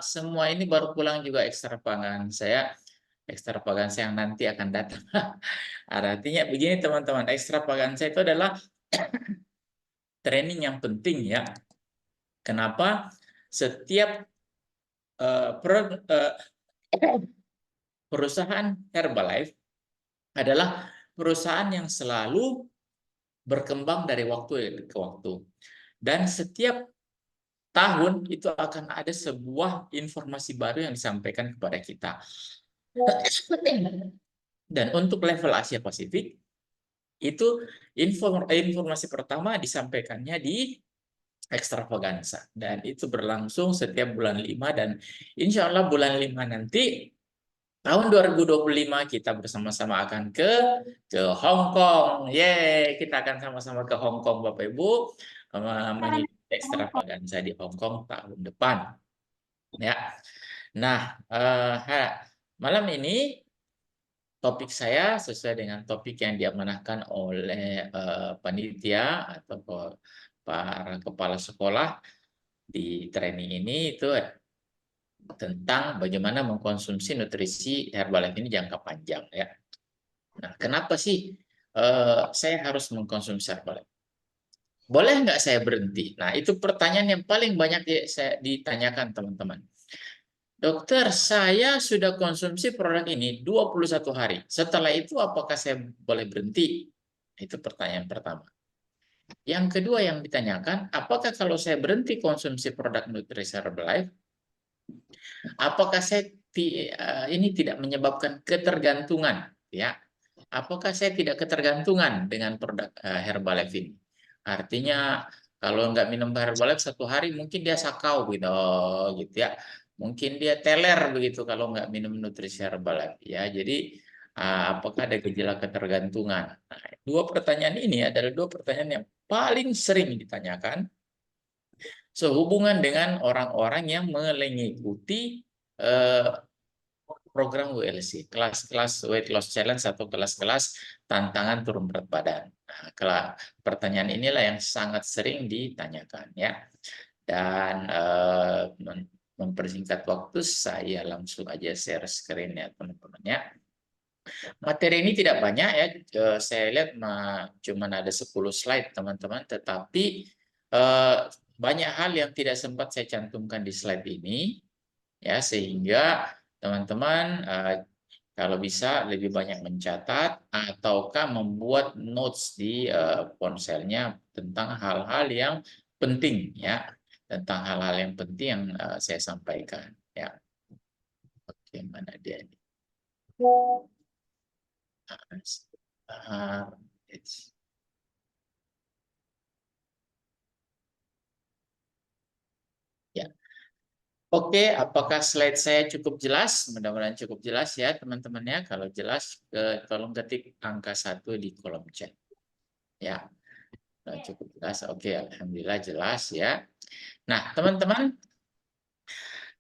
semua ini baru pulang juga ekstravaganza yang nanti akan datang. Artinya begini teman-teman, ekstravaganza itu adalah training yang penting ya. Kenapa? Setiap perusahaan Herbalife adalah perusahaan yang selalu berkembang dari waktu ke waktu. Dan setiap tahun itu akan ada sebuah informasi baru yang disampaikan kepada kita. Dan untuk level Asia Pasifik, itu informasi pertama disampaikannya di ekstravaganza. Dan itu berlangsung setiap bulan 5 dan insya Allah bulan 5 nanti tahun 2025 kita bersama-sama akan ke Hong Kong. Yeay, kita akan sama-sama ke Hong Kong Bapak Ibu mengikuti ekstravaganza di Hong Kong tahun depan. Ya. Nah, malam ini topik saya sesuai dengan topik yang diamanahkan oleh panitia atau para kepala sekolah di training ini itu tentang bagaimana mengkonsumsi nutrisi Herbalife ini jangka panjang ya. Nah, kenapa sih saya harus mengkonsumsi Herbalife? Boleh nggak saya berhenti? Nah, itu pertanyaan yang paling banyak saya ditanyakan teman-teman. Dokter, saya sudah konsumsi produk ini 21 hari. Setelah itu apakah saya boleh berhenti? Itu pertanyaan pertama. Yang kedua yang ditanyakan, apakah kalau saya berhenti konsumsi produk nutrisi Herbalife, apakah saya ini tidak menyebabkan ketergantungan? Ya, apakah saya tidak ketergantungan dengan produk Herbalife ini? Artinya kalau nggak minum Herbalife 1 hari mungkin dia sakau gitu, gitu ya. Mungkin dia teler begitu kalau nggak minum nutrisi Herbalife ya. Jadi apakah ada gejala ketergantungan? Nah, dua pertanyaan ini adalah dua pertanyaan yang paling sering ditanyakan sehubungan dengan orang-orang yang mengikuti program WLC, kelas-kelas Weight Loss Challenge atau kelas-kelas tantangan turun berat badan. Nah, pertanyaan inilah yang sangat sering ditanyakan ya. Dan mempersingkat waktu, saya langsung aja share screen ya teman-teman ya. Materi ini tidak banyak ya, saya lihat cuma ada 10 slide teman-teman, tetapi banyak hal yang tidak sempat saya cantumkan di slide ini, ya sehingga teman-teman kalau bisa lebih banyak mencatat ataukah membuat notes di ponselnya tentang hal-hal yang penting ya, tentang hal-hal yang penting yang saya sampaikan ya. Oke, mana dia ini? Ya. Oke, apakah slide saya cukup jelas? Mudah-mudahan cukup jelas ya teman-teman ya. Kalau jelas, tolong ketik angka 1 di kolom chat. Ya, cukup jelas. Oke, alhamdulillah jelas ya. Nah, teman-teman,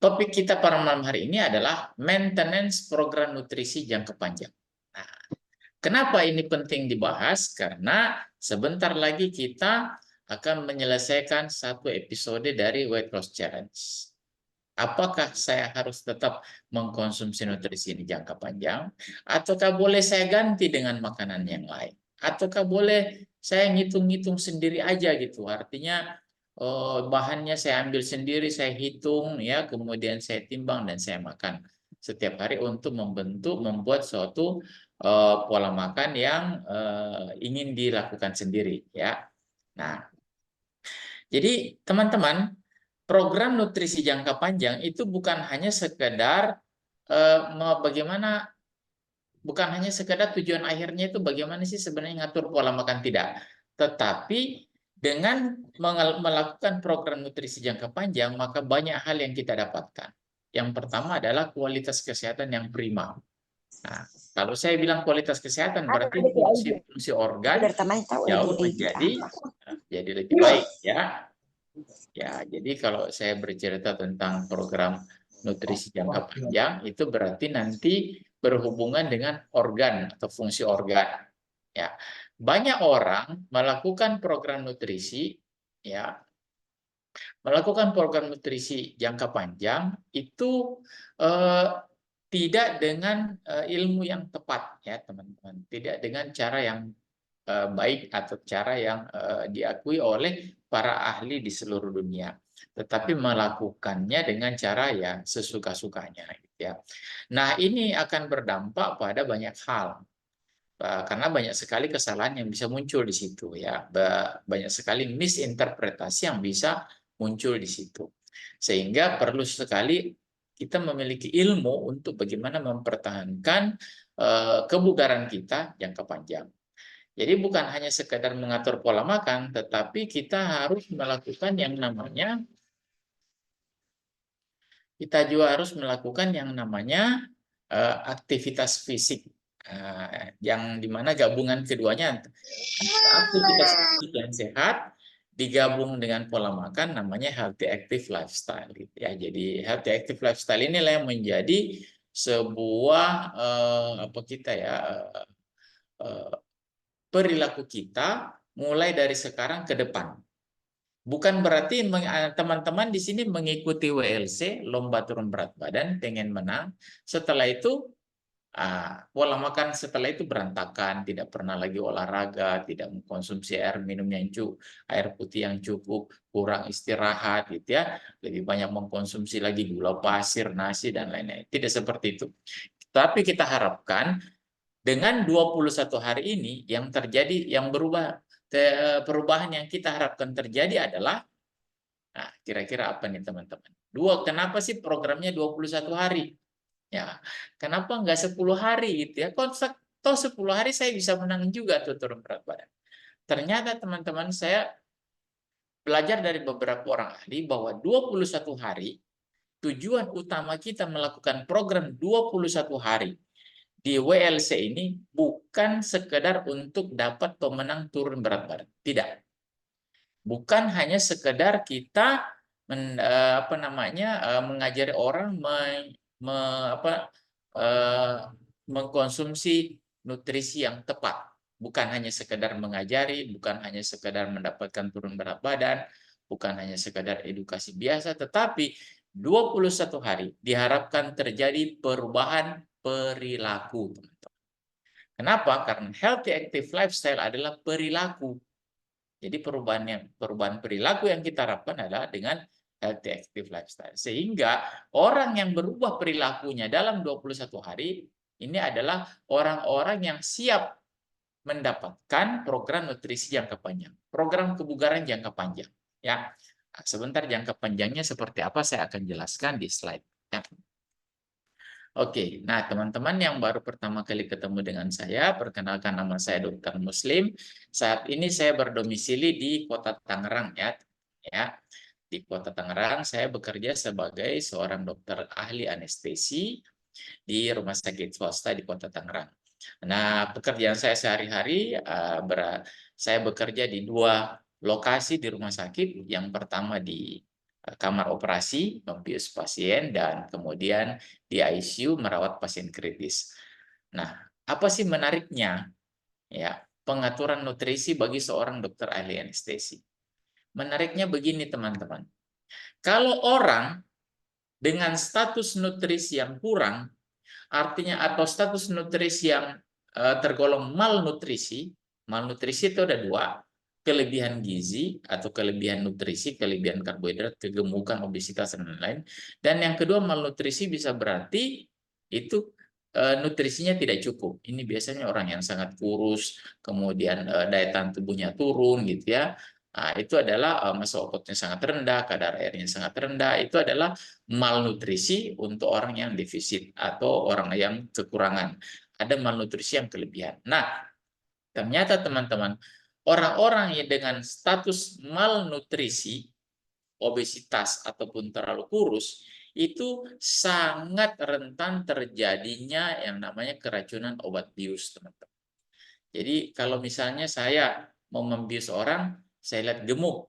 topik kita pada malam hari ini adalah maintenance program nutrisi jangka panjang. Nah, kenapa ini penting dibahas? Karena sebentar lagi kita akan menyelesaikan satu episode dari Weight Loss Challenge. Apakah saya harus tetap mengkonsumsi nutrisi ini jangka panjang? Ataukah boleh saya ganti dengan makanan yang lain? Ataukah boleh saya ngitung-ngitung sendiri aja gitu? Artinya bahannya saya ambil sendiri, saya hitung, ya, kemudian saya timbang dan saya makan setiap hari untuk membuat suatu pola makan yang ingin dilakukan sendiri, ya. Nah, jadi teman-teman, program nutrisi jangka panjang itu bukan hanya sekedar bagaimana, bukan hanya sekedar tujuan akhirnya itu bagaimana sih sebenarnya ngatur pola makan, tidak. Tetapi dengan melakukan program nutrisi jangka panjang, maka banyak hal yang kita dapatkan. Yang pertama adalah kualitas kesehatan yang prima. Nah, kalau saya bilang kualitas kesehatan berarti fungsi organ jauh jadi lebih baik ya. Ya, jadi kalau saya bercerita tentang program nutrisi jangka panjang, itu berarti nanti berhubungan dengan organ atau fungsi organ. Ya, banyak orang melakukan program nutrisi, ya, melakukan program nutrisi jangka panjang itu tidak dengan ilmu yang tepat ya teman-teman, tidak dengan cara yang baik atau cara yang diakui oleh para ahli di seluruh dunia, tetapi melakukannya dengan cara yang sesuka-sukanya gitu ya. Nah, ini akan berdampak pada banyak hal. Karena banyak sekali kesalahan yang bisa muncul di situ ya. Banyak sekali misinterpretasi yang bisa muncul di situ. Sehingga perlu sekali kita memiliki ilmu untuk bagaimana mempertahankan kebugaran kita jangka panjang. Jadi bukan hanya sekedar mengatur pola makan, tetapi kita harus melakukan yang namanya, kita juga harus melakukan yang namanya aktivitas fisik, yang dimana gabungan keduanya, aktivitas fisik yang sehat digabung dengan pola makan namanya healthy active lifestyle gitu ya. Jadi healthy active lifestyle inilah yang menjadi sebuah apa kita ya perilaku kita mulai dari sekarang ke depan. Bukan berarti teman-teman di sini mengikuti WLC, lomba turun berat badan, pengen menang. Setelah itu, pola makan setelah itu berantakan, tidak pernah lagi olahraga, tidak mengkonsumsi air minum yang cukup, air putih yang cukup, kurang istirahat, gitu ya. Lebih banyak mengkonsumsi lagi gula pasir, nasi, dan lain-lain. Tidak seperti itu. Tapi kita harapkan dengan 21 hari ini yang terjadi, yang berubah, perubahan yang kita harapkan terjadi adalah, nah kira-kira apa nih teman-teman? Kenapa sih programnya 21 hari? Ya, kenapa nggak 10 hari gitu ya? Kok toh 10 hari saya bisa menang juga tuh turun berat badan. Ternyata teman-teman saya belajar dari beberapa orang ahli bahwa 21 hari, tujuan utama kita melakukan program 21 hari di WLC ini bukan sekedar untuk dapat pemenang turun berat badan. Tidak. Bukan hanya sekedar kita apa namanya mengajari orang apa, mengkonsumsi nutrisi yang tepat. Bukan hanya sekedar mengajari, bukan hanya sekedar mendapatkan turun berat badan, bukan hanya sekedar edukasi biasa, tetapi 21 hari diharapkan terjadi perubahan perilaku. Kenapa? Karena healthy active lifestyle adalah perilaku. Jadi perubahan perilaku yang kita harapkan adalah dengan healthy active lifestyle. Sehingga orang yang berubah perilakunya dalam 21 hari ini adalah orang-orang yang siap mendapatkan program nutrisi jangka panjang, program kebugaran jangka panjang. Ya, sebentar jangka panjangnya seperti apa saya akan jelaskan di slide. Ya. Oke, nah teman-teman yang baru pertama kali ketemu dengan saya, perkenalkan nama saya Dr. Muslim. Saat ini saya berdomisili di Kota Tangerang ya. Di Kota Tangerang saya bekerja sebagai seorang dokter ahli anestesi di rumah sakit swasta di Kota Tangerang. Nah, pekerjaan saya sehari-hari saya bekerja di 2 lokasi di rumah sakit. Yang pertama di kamar operasi, membius pasien, dan kemudian di ICU merawat pasien kritis. Nah, apa sih menariknya ya pengaturan nutrisi bagi seorang dokter ahli anestesi? Menariknya begini teman-teman. Kalau orang dengan status nutrisi yang kurang, artinya atau status nutrisi yang tergolong malnutrisi, malnutrisi itu ada 2, kelebihan gizi atau kelebihan nutrisi, kelebihan karbohidrat, kegemukan, obesitas, dan lain-lain. Dan yang kedua malnutrisi bisa berarti itu nutrisinya tidak cukup. Ini biasanya orang yang sangat kurus, kemudian daya tahan tubuhnya turun gitu ya. Nah, itu adalah massa ototnya sangat rendah, kadar airnya sangat rendah. Itu adalah malnutrisi untuk orang yang defisit atau orang yang kekurangan. Ada malnutrisi yang kelebihan. Nah, ternyata teman-teman, orang-orang yang dengan status malnutrisi, obesitas, ataupun terlalu kurus, itu sangat rentan terjadinya yang namanya keracunan obat bius, teman-teman. Jadi kalau misalnya saya mau membius orang, saya lihat gemuk,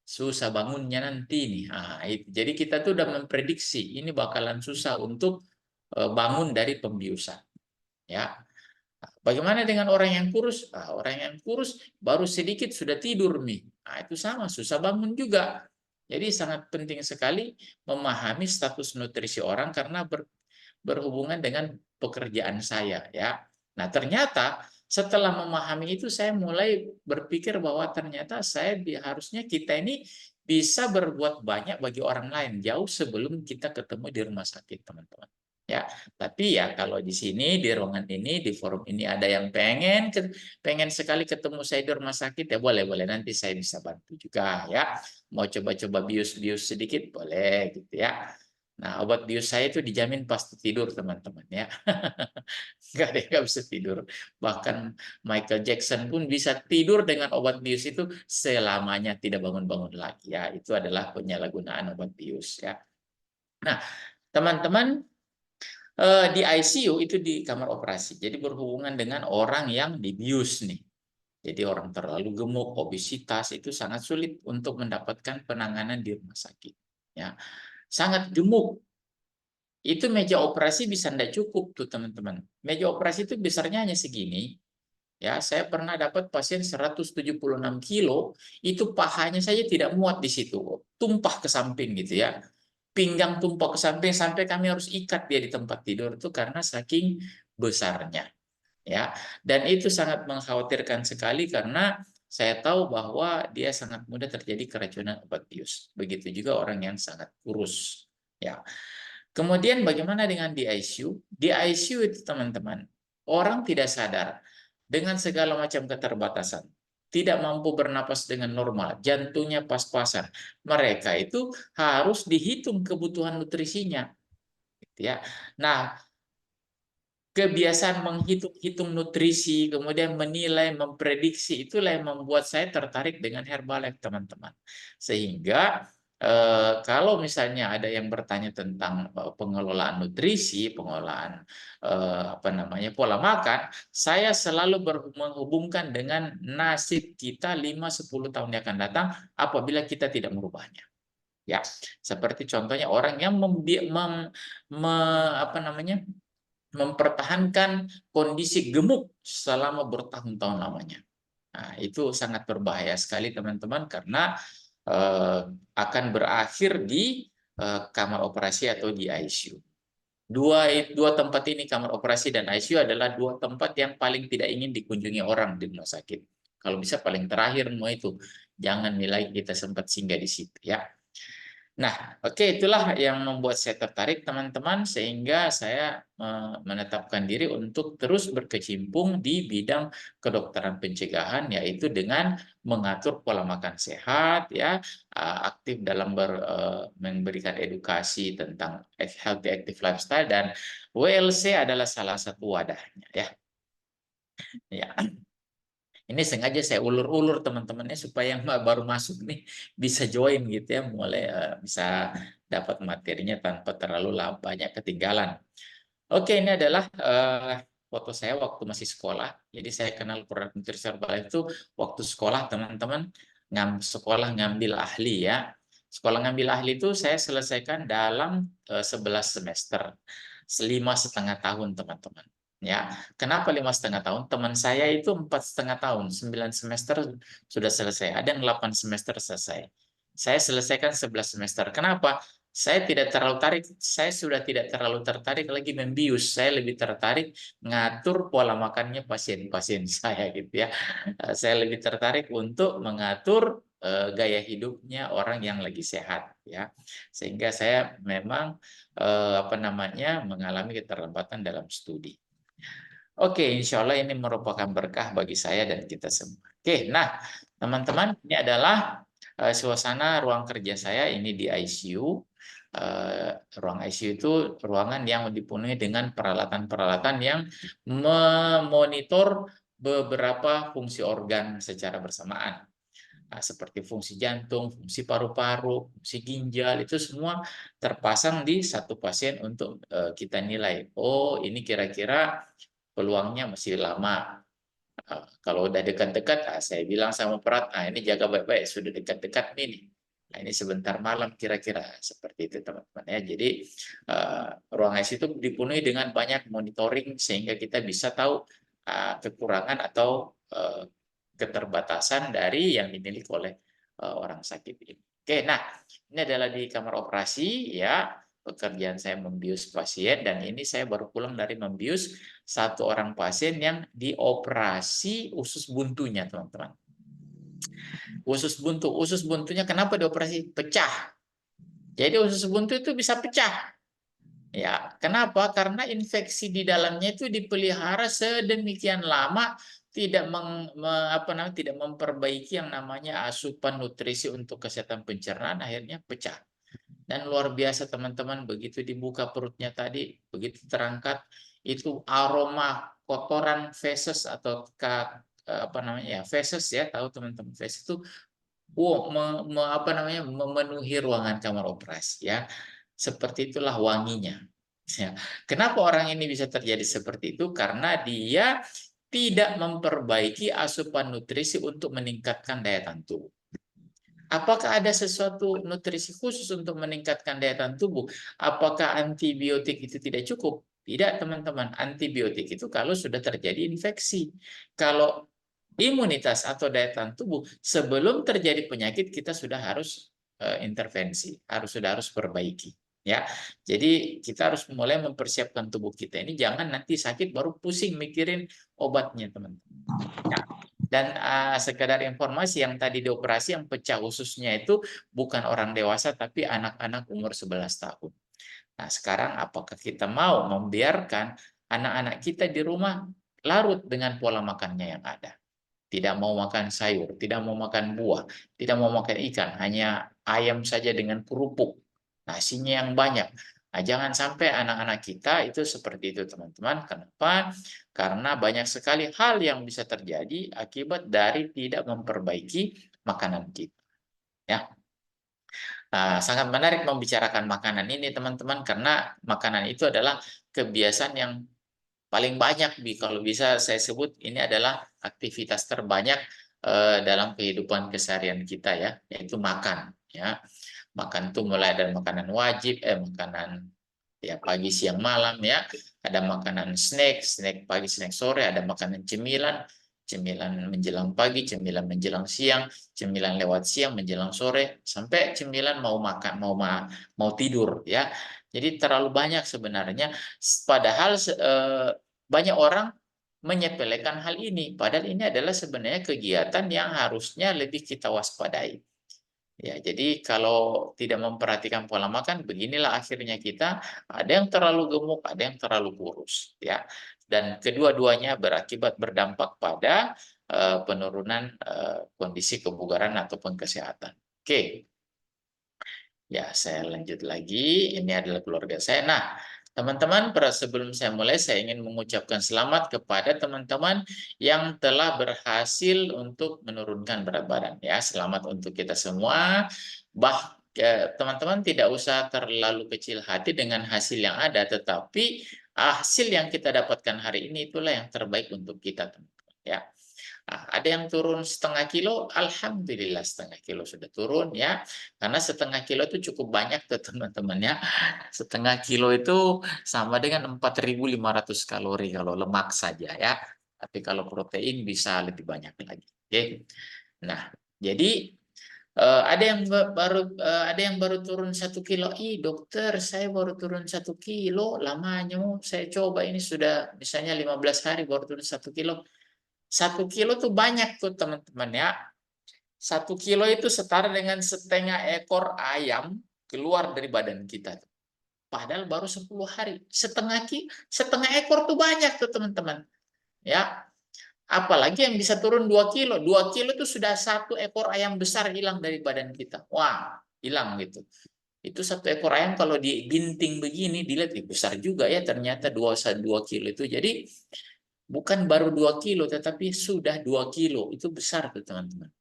susah bangunnya nanti nih. Jadi kita tuh udah memprediksi ini bakalan susah untuk bangun dari pembiusan. Ya, bagaimana dengan orang yang kurus? Orang yang kurus baru sedikit sudah tidur nih. Itu sama, susah bangun juga. Jadi sangat penting sekali memahami status nutrisi orang karena berhubungan dengan pekerjaan saya ya. Nah, ternyata setelah memahami itu saya mulai berpikir bahwa ternyata harusnya kita ini bisa berbuat banyak bagi orang lain jauh sebelum kita ketemu di rumah sakit, teman-teman. Ya, tapi ya kalau di sini di ruangan ini di forum ini ada yang pengen sekali ketemu saya di rumah sakit ya boleh nanti saya bisa bantu juga ya. Mau coba-coba bius-bius sedikit boleh gitu ya. Nah, obat bius saya itu dijamin pasti tidur, teman-teman ya. Nggak ada yang nggak bisa tidur. Bahkan Michael Jackson pun bisa tidur dengan obat bius itu selamanya tidak bangun-bangun lagi ya. Itu adalah penyalahgunaan obat bius ya. Nah, teman-teman di ICU itu di kamar operasi. Jadi berhubungan dengan orang yang dibius nih. Jadi orang terlalu gemuk, obesitas itu sangat sulit untuk mendapatkan penanganan di rumah sakit. Ya, sangat gemuk itu meja operasi bisa tidak cukup tuh teman-teman. Meja operasi itu besarnya hanya segini. Ya, saya pernah dapat pasien 176 kilo, itu pahanya saja tidak muat di situ, tumpah ke samping gitu ya. Pinggang tumpah ke samping sampai kami harus ikat dia di tempat tidur itu karena saking besarnya. Ya, dan itu sangat mengkhawatirkan sekali karena saya tahu bahwa dia sangat mudah terjadi keracunan obat bius. Begitu juga orang yang sangat kurus. Ya. Kemudian bagaimana dengan di ICU? Di ICU itu teman-teman, orang tidak sadar dengan segala macam keterbatasan, tidak mampu bernapas dengan normal, jantungnya pas-pasan. Mereka itu harus dihitung kebutuhan nutrisinya, gitu ya. Nah, kebiasaan menghitung-hitung nutrisi, kemudian menilai, memprediksi, itulah yang membuat saya tertarik dengan Herbalife, teman-teman. Sehingga kalau misalnya ada yang bertanya tentang pengelolaan nutrisi, pengelolaan apa namanya pola makan, saya selalu menghubungkan dengan nasib kita 5-10 tahun yang akan datang apabila kita tidak merubahnya. Ya, seperti contohnya orang yang apa namanya mempertahankan kondisi gemuk selama bertahun-tahun lamanya. Nah, itu sangat berbahaya sekali teman-teman karena akan berakhir di kamar operasi atau di ICU. Dua tempat ini, kamar operasi dan ICU, adalah dua tempat yang paling tidak ingin dikunjungi orang di rumah sakit. Kalau bisa paling terakhir semua itu. Jangan nilai kita sempat singgah di situ ya. Nah, oke, itulah yang membuat saya tertarik teman-teman sehingga saya menetapkan diri untuk terus berkecimpung di bidang kedokteran pencegahan yaitu dengan mengatur pola makan sehat ya, aktif dalam memberikan edukasi tentang healthy active lifestyle dan WLC adalah salah satu wadahnya ya. Ya. Ini sengaja saya ulur-ulur teman-temannya supaya yang baru masuk nih bisa join gitu ya, mulai bisa dapat materinya tanpa terlalu banyak ketinggalan. Oke, ini adalah foto saya waktu masih sekolah. Jadi saya kenal produk nutrisi Herbalife itu waktu sekolah teman-teman, sekolah ngambil ahli ya. Sekolah ngambil ahli itu saya selesaikan dalam 11 semester, 5,5 tahun teman-teman. Ya, kenapa 5,5 tahun? Teman saya itu 4,5 tahun, 9 semester sudah selesai. Ada yang 8 semester selesai. Saya selesaikan 11 semester. Kenapa? Saya tidak terlalu tarik, saya sudah tidak terlalu tertarik lagi membius. Saya lebih tertarik ngatur pola makannya pasien-pasien saya gitu ya. Saya lebih tertarik untuk mengatur gaya hidupnya orang yang lagi sehat ya. Sehingga saya memang apa namanya mengalami keterlambatan dalam studi. Oke, insya Allah ini merupakan berkah bagi saya dan kita semua. Oke, nah teman-teman, ini adalah suasana ruang kerja saya ini di ICU. Ruang ICU itu ruangan yang dipenuhi dengan peralatan-peralatan yang memonitor beberapa fungsi organ secara bersamaan. Nah, seperti fungsi jantung, fungsi paru-paru, fungsi ginjal, itu semua terpasang di satu pasien untuk kita nilai. Oh, ini kira-kira peluangnya masih lama. Kalau udah dekat-dekat, saya bilang sama perat, ini jaga baik-baik, sudah dekat-dekat nih. Nah, ini sebentar malam kira-kira seperti itu teman-teman ya. Jadi ruang ICU itu dipenuhi dengan banyak monitoring sehingga kita bisa tahu kekurangan atau keterbatasan dari yang dimiliki oleh orang sakit ini. Oke, nah ini adalah di kamar operasi ya. Pekerjaan saya membius pasien dan ini saya baru pulang dari membius satu orang pasien yang dioperasi usus buntunya, teman-teman. Usus buntunya kenapa dioperasi? Pecah. Jadi usus buntu itu bisa pecah. Ya, kenapa? Karena infeksi di dalamnya itu dipelihara sedemikian lama tidak tidak memperbaiki yang namanya asupan nutrisi untuk kesehatan pencernaan, akhirnya pecah. Dan luar biasa teman-teman, begitu dibuka perutnya tadi, begitu terangkat itu aroma kotoran feses atau feses ya, tahu teman-teman, feses itu memenuhi ruangan kamar operasi ya. Seperti itulah wanginya. Ya. Kenapa orang ini bisa terjadi seperti itu? Karena dia tidak memperbaiki asupan nutrisi untuk meningkatkan daya tahan tubuh. Apakah ada sesuatu nutrisi khusus untuk meningkatkan daya tahan tubuh? Apakah antibiotik itu tidak cukup? Tidak, teman-teman. Antibiotik itu kalau sudah terjadi infeksi. Kalau imunitas atau daya tahan tubuh sebelum terjadi penyakit kita sudah harus intervensi, sudah harus perbaiki. Ya, jadi kita harus mulai mempersiapkan tubuh kita ini, jangan nanti sakit baru pusing mikirin obatnya, teman-teman. Ya. Dan sekedar informasi, yang tadi dioperasi yang pecah ususnya itu bukan orang dewasa tapi anak-anak umur 11 tahun. Nah, sekarang apakah kita mau membiarkan anak-anak kita di rumah larut dengan pola makannya yang ada? Tidak mau makan sayur, tidak mau makan buah, tidak mau makan ikan, hanya ayam saja dengan kerupuk, nasinya yang banyak. Nah, jangan sampai anak-anak kita itu seperti itu, teman-teman. Kenapa? Karena banyak sekali hal yang bisa terjadi akibat dari tidak memperbaiki makanan kita. Ya, sangat menarik membicarakan makanan ini, teman-teman, karena makanan itu adalah kebiasaan yang paling banyak, kalau bisa saya sebut ini adalah aktivitas terbanyak dalam kehidupan keseharian kita ya, yaitu makan ya. Makan itu mulai dari makanan wajib, makanan ya pagi, siang, malam ya. Ada makanan snack, snack pagi, snack sore, ada makanan cemilan, cemilan menjelang pagi, cemilan menjelang siang, cemilan lewat siang menjelang sore, sampai cemilan mau makan, mau tidur ya. Jadi terlalu banyak sebenarnya, padahal banyak orang menyepelekan hal ini, padahal ini adalah sebenarnya kegiatan yang harusnya lebih kita waspadai. Ya, jadi kalau tidak memperhatikan pola makan, beginilah akhirnya kita, ada yang terlalu gemuk, ada yang terlalu kurus, ya. Dan kedua-duanya berdampak pada penurunan kondisi kebugaran ataupun kesehatan. Oke. Ya, saya lanjut lagi. Ini adalah keluarga saya. Nah, teman-teman, sebelum saya mulai, saya ingin mengucapkan selamat kepada teman-teman yang telah berhasil untuk menurunkan berat badan. Ya, selamat untuk kita semua. Teman-teman tidak usah terlalu kecil hati dengan hasil yang ada, tetapi hasil yang kita dapatkan hari ini itulah yang terbaik untuk kita, teman-teman. Ya. Nah, ada yang turun setengah kilo, alhamdulillah setengah kilo sudah turun ya. Karena setengah kilo itu cukup banyak tuh teman-teman ya. Setengah kilo itu sama dengan 4.500 kalori kalau lemak saja ya. Tapi kalau protein bisa lebih banyak lagi. Oke. Nah, jadi ada yang baru turun 1 kilo. Ih dokter, saya baru turun 1 kilo. Lamanya saya coba ini sudah misalnya 15 hari baru turun 1 kilo. 1 kilo tuh banyak tuh teman-teman ya. 1 kilo itu setara dengan setengah ekor ayam keluar dari badan kita. Padahal baru 10 hari. Setengah ekor tuh banyak tuh teman-teman. Ya. Apalagi yang bisa turun 2 kilo. 2 kilo itu sudah 1 ekor ayam besar hilang dari badan kita. Wah, hilang gitu. Itu 1 ekor ayam kalau dibinting begini, dilihat besar juga ya ternyata 2 kilo itu. Jadi bukan baru 2 kilo, tetapi sudah 2 kilo. Itu besar tuh teman-teman.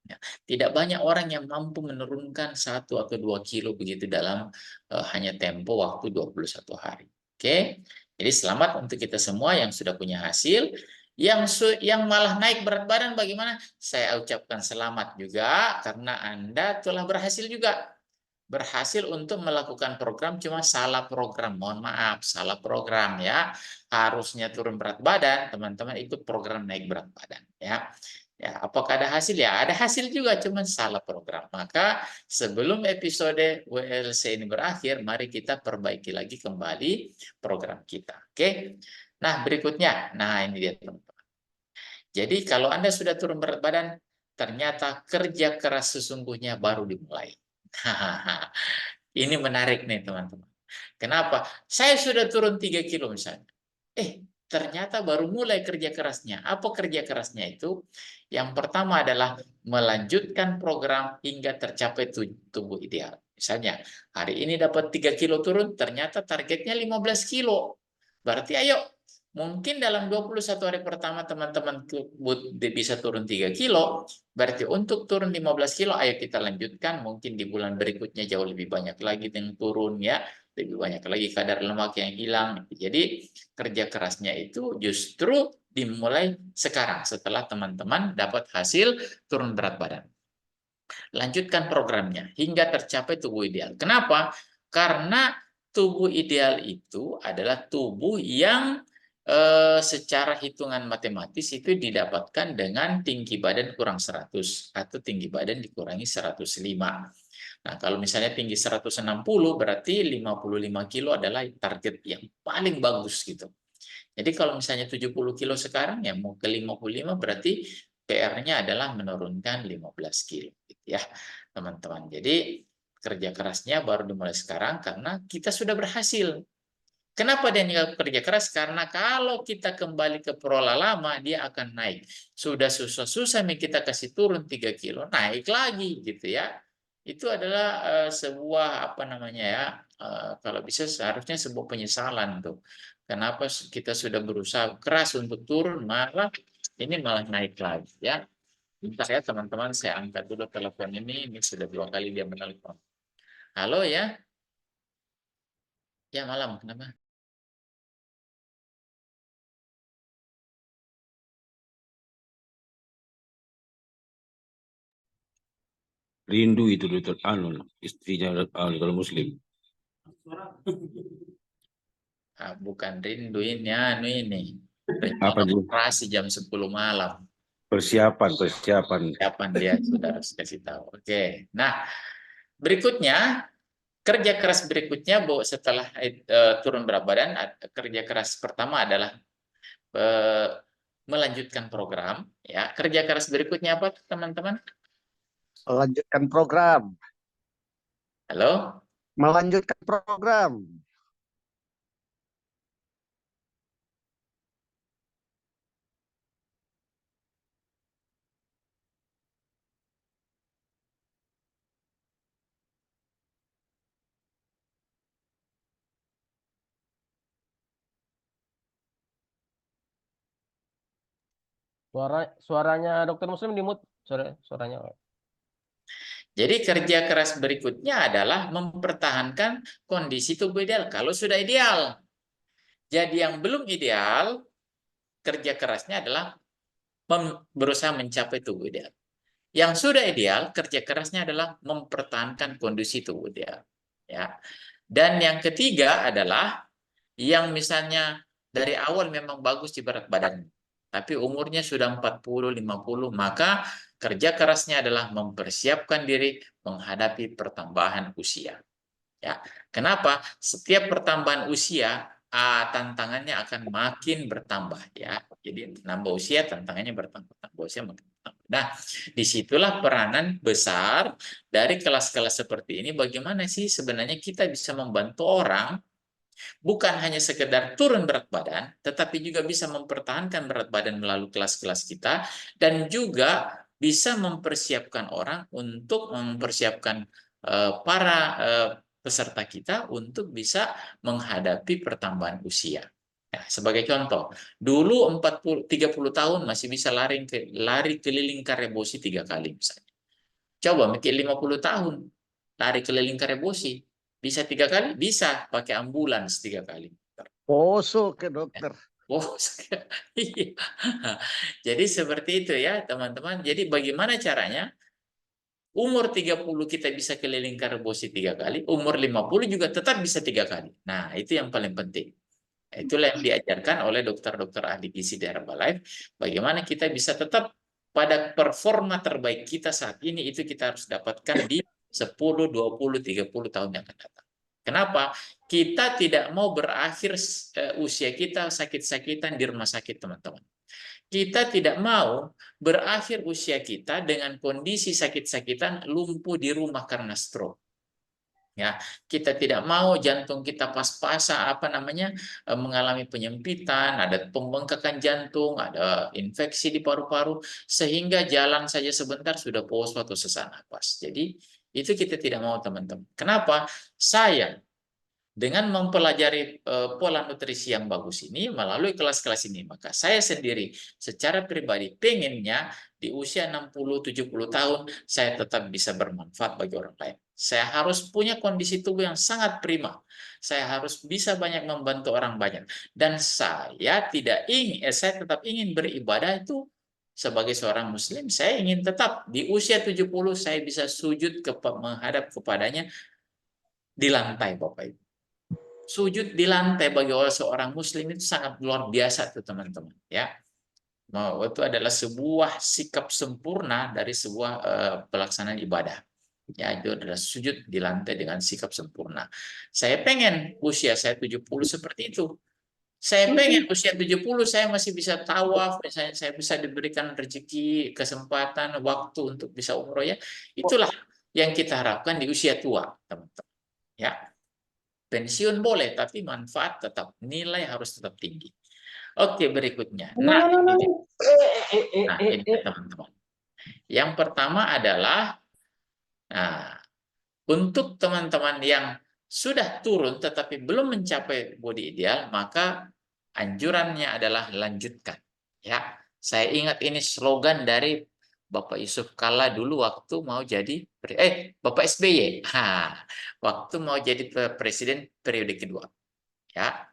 Ya, tidak banyak orang yang mampu menurunkan 1 atau 2 kilo begitu dalam hanya tempo waktu 21 hari. Oke, jadi selamat untuk kita semua yang sudah punya hasil. Yang malah naik berat badan bagaimana? Saya ucapkan selamat juga karena Anda telah berhasil juga. Berhasil untuk melakukan program, cuma salah program. Mohon maaf, salah program ya. Harusnya turun berat badan, teman-teman ikut program naik berat badan ya. Ya, apakah ada hasil? Ya, ada hasil juga, cuman salah program. Maka sebelum episode WLC ini berakhir, mari kita perbaiki lagi kembali program kita. Oke. Nah, berikutnya. Nah, ini dia teman-teman. Jadi kalau Anda sudah turun berat badan, ternyata kerja keras sesungguhnya baru dimulai. Ini menarik nih teman-teman. Kenapa? Saya sudah turun 3 kilo misalnya. Ternyata baru mulai kerja kerasnya. Apa kerja kerasnya itu? Yang pertama adalah melanjutkan program hingga tercapai tubuh ideal. Misalnya, hari ini dapat 3 kilo turun, ternyata targetnya 15 kilo. Berarti ayo, mungkin dalam 21 hari pertama teman-teman bisa turun 3 kilo, berarti untuk turun 15 kilo, ayo kita lanjutkan. Mungkin di bulan berikutnya jauh lebih banyak lagi yang turun ya. Lebih banyak lagi kadar lemak yang hilang. Jadi kerja kerasnya itu justru dimulai sekarang setelah teman-teman dapat hasil turun berat badan. Lanjutkan programnya hingga tercapai tubuh ideal. Kenapa? Karena tubuh ideal itu adalah tubuh yang secara hitungan matematis itu didapatkan dengan tinggi badan kurang 100 atau tinggi badan dikurangi 105. Nah, kalau misalnya tinggi 160 berarti 55 kilo adalah target yang paling bagus gitu. Jadi kalau misalnya 70 kilo sekarang ya mau ke 55 berarti PR-nya adalah menurunkan 15 kilo gitu ya, teman-teman. Jadi kerja kerasnya baru dimulai sekarang karena kita sudah berhasil. Kenapa dia kerja keras? Karena kalau kita kembali ke pola lama, dia akan naik. Sudah susah-susah nih kita kasih turun 3 kilo, naik lagi gitu ya. Itu adalah sebuah apa namanya ya, kalau bisa seharusnya sebuah penyesalan tuh. Kenapa kita sudah berusaha keras untuk turun, malah ini malah naik lagi ya. Bentar ya teman-teman, saya angkat dulu telepon ini sudah 2 kali dia menelpon. Halo ya? Ya malam, kenapa? Rindu itu dokter istrinya kalau muslim. Bukan rindu ini, ini. Apa Rencana sih? operasi jam 10 malam. Persiapan. Kapan dia sudah harus kasih tahu. Oke. Nah, berikutnya kerja keras berikutnya setelah turun berat badan, kerja keras pertama adalah eh, melanjutkan program. Ya, kerja keras berikutnya apa, teman-teman? Melanjutkan program. Halo? Melanjutkan program. Suaranya dokter Muslim di mute. Suaranya. Jadi kerja keras berikutnya adalah mempertahankan kondisi tubuh ideal. Kalau sudah ideal. Jadi yang belum ideal, kerja kerasnya adalah berusaha mencapai tubuh ideal. Yang sudah ideal, kerja kerasnya adalah mempertahankan kondisi tubuh ideal. Ya. Dan yang ketiga adalah yang misalnya dari awal memang bagus di berat badan, tapi umurnya sudah 40, 50, maka kerja kerasnya adalah mempersiapkan diri menghadapi pertambahan usia. Ya. Kenapa? Setiap pertambahan usia tantangannya akan makin bertambah ya. Jadi nambah usia tantangannya bertambah, tambah usia makin bertambah. Nah, disitulah peranan besar dari kelas-kelas seperti ini. Bagaimana sih sebenarnya kita bisa membantu orang bukan hanya sekedar turun berat badan, tetapi juga bisa mempertahankan berat badan melalui kelas-kelas kita dan juga bisa mempersiapkan orang untuk mempersiapkan para peserta kita untuk bisa menghadapi pertambahan usia. Nah, sebagai contoh, dulu 30 tahun masih bisa lari keliling Karebosi 3 kali misalnya. Coba mikir 50 tahun lari keliling Karebosi bisa 3 kali? Bisa pakai ambulans 3 kali. Poso ke dokter. Oh, iya. Jadi seperti itu ya teman-teman. Jadi bagaimana caranya? Umur 30 kita bisa keliling Karebosi 3 kali, umur 50 juga tetap bisa 3 kali. Nah, itu yang paling penting. Itulah yang diajarkan oleh dokter-dokter ahli gizi di Herbalife. Bagaimana kita bisa tetap pada performa terbaik kita saat ini itu kita harus dapatkan di 10, 20, 30 tahun yang akan datang. Kenapa? Kita tidak mau berakhir usia kita sakit-sakitan di rumah sakit, teman-teman. Kita tidak mau berakhir usia kita dengan kondisi sakit-sakitan lumpuh di rumah karena stroke. Ya, kita tidak mau jantung kita pas-pasan mengalami penyempitan, ada pembengkakan jantung, ada infeksi di paru-paru sehingga jalan saja sebentar sudah pos atau sesak napas. Jadi itu kita tidak mau, teman-teman. Kenapa? Saya dengan mempelajari pola nutrisi yang bagus ini melalui kelas-kelas ini, maka saya sendiri secara pribadi pengennya di usia 60-70 tahun saya tetap bisa bermanfaat bagi orang lain. Saya harus punya kondisi tubuh yang sangat prima. Saya harus bisa banyak membantu orang banyak. Dan saya tetap ingin beribadah itu sebagai seorang muslim. Saya ingin tetap di usia 70 saya bisa sujud menghadap kepadanya di lantai, Bapak Ibu. Sujud di lantai bagi seorang muslim itu sangat luar biasa tuh, teman-teman, ya. Itu adalah sebuah sikap sempurna dari sebuah pelaksanaan ibadah. Ya, itu adalah sujud di lantai dengan sikap sempurna. Saya pengen usia saya 70 seperti itu. Saya pengen usia 70 saya masih bisa tawaf, misalnya saya bisa diberikan rezeki, kesempatan, waktu untuk bisa umroh, ya. Itulah yang kita harapkan di usia tua, teman-teman. Ya. Pensiun boleh, tapi manfaat tetap, nilai harus tetap tinggi. Oke, berikutnya. Nah, ini teman-teman. Yang pertama adalah, untuk teman-teman yang sudah turun tetapi belum mencapai body ideal, maka anjurannya adalah lanjutkan. Ya, saya ingat ini slogan dari Bapak Yusuf Kalla dulu waktu mau jadi Bapak SBY. Waktu mau jadi presiden periode kedua. Ya.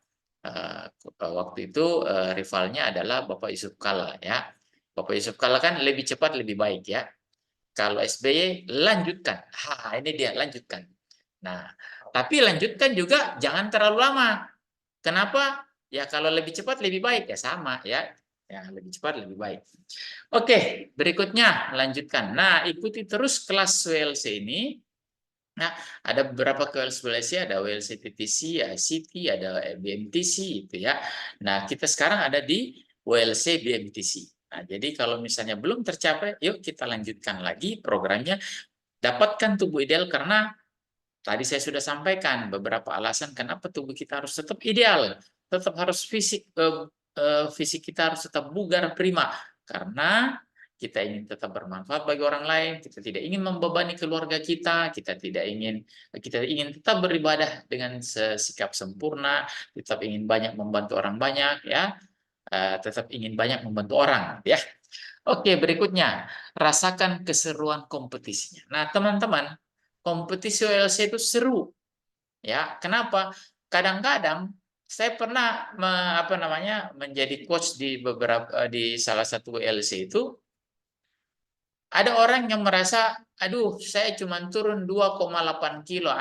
Waktu itu rivalnya adalah Bapak Yusuf Kalla, ya. Bapak Yusuf Kalla kan lebih cepat lebih baik, ya. Kalau SBY lanjutkan. Ini dia lanjutkan. Nah, tapi lanjutkan juga jangan terlalu lama. Kenapa? Ya kalau lebih cepat lebih baik, ya sama, ya. Ya, lebih cepat lebih baik. Oke, berikutnya lanjutkan. Nah, ikuti terus kelas WLC ini. Nah, ada beberapa kelas WLC, ada WLC TTC, ICT, ada BMTC, itu ya. Nah, kita sekarang ada di WLC BMTC. Nah, jadi kalau misalnya belum tercapai, yuk kita lanjutkan lagi programnya. Dapatkan tubuh ideal karena tadi saya sudah sampaikan beberapa alasan kenapa tubuh kita harus tetap ideal, tetap harus fisik kita harus tetap bugar prima karena kita ingin tetap bermanfaat bagi orang lain, kita tidak ingin membebani keluarga kita ingin tetap beribadah dengan sikap sempurna, tetap ingin banyak membantu orang banyak, ya, tetap ingin banyak membantu orang, ya. Oke, berikutnya rasakan keseruan kompetisinya. Nah, teman-teman, kompetisi WLC itu seru, ya. Kenapa? Kadang-kadang saya pernah menjadi coach di salah satu WLC itu. Ada orang yang merasa, aduh, saya cuma turun 2,8 kilo,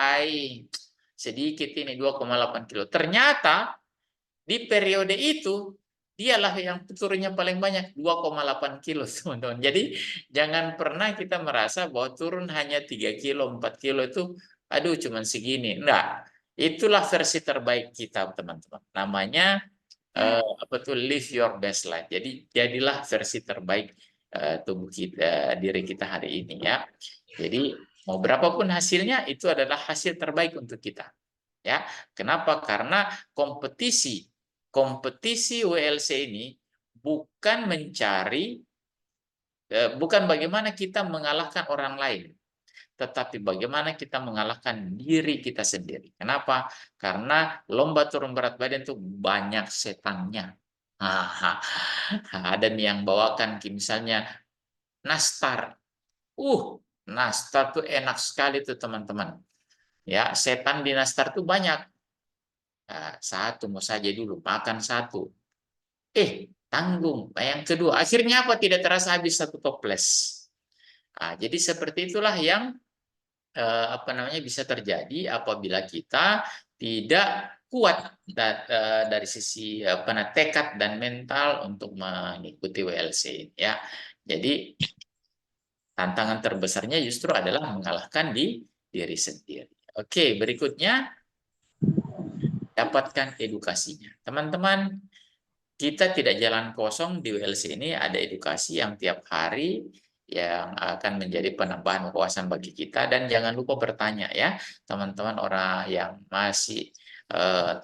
sedikit ini 2,8 kilo. Ternyata di periode itu dialah yang turunnya paling banyak, 2,8 kilo, teman-teman. Jadi jangan pernah kita merasa bahwa turun hanya 3 kilo, 4 kilo itu, aduh, cuma segini. Enggak, itulah versi terbaik kita, teman-teman. Namanya live your best life. Jadi jadilah versi terbaik tubuh kita, diri kita hari ini, ya. Jadi mau berapapun hasilnya itu adalah hasil terbaik untuk kita, ya. Kenapa? Karena kompetisi WLC ini bukan bukan bagaimana kita mengalahkan orang lain, tetapi bagaimana kita mengalahkan diri kita sendiri. Kenapa? Karena lomba turun berat badan itu banyak setannya. Ada yang bawakan misalnya nastar. Nastar tuh enak sekali tuh, teman-teman. Ya, setan di nastar tuh banyak. Satu mau saja dulu, makan satu. Tanggung. Yang kedua, akhirnya apa? Tidak terasa habis satu toples. Jadi seperti itulah yang bisa terjadi apabila kita tidak kuat dari sisi tekad dan mental untuk mengikuti WLC, ya. Jadi tantangan terbesarnya justru adalah mengalahkan diri sendiri. Oke, berikutnya dapatkan edukasinya. Teman-teman, kita tidak jalan kosong di WLC ini, ada edukasi yang tiap hari yang akan menjadi penambahan wawasan bagi kita. Dan jangan lupa bertanya ya, teman-teman orang yang masih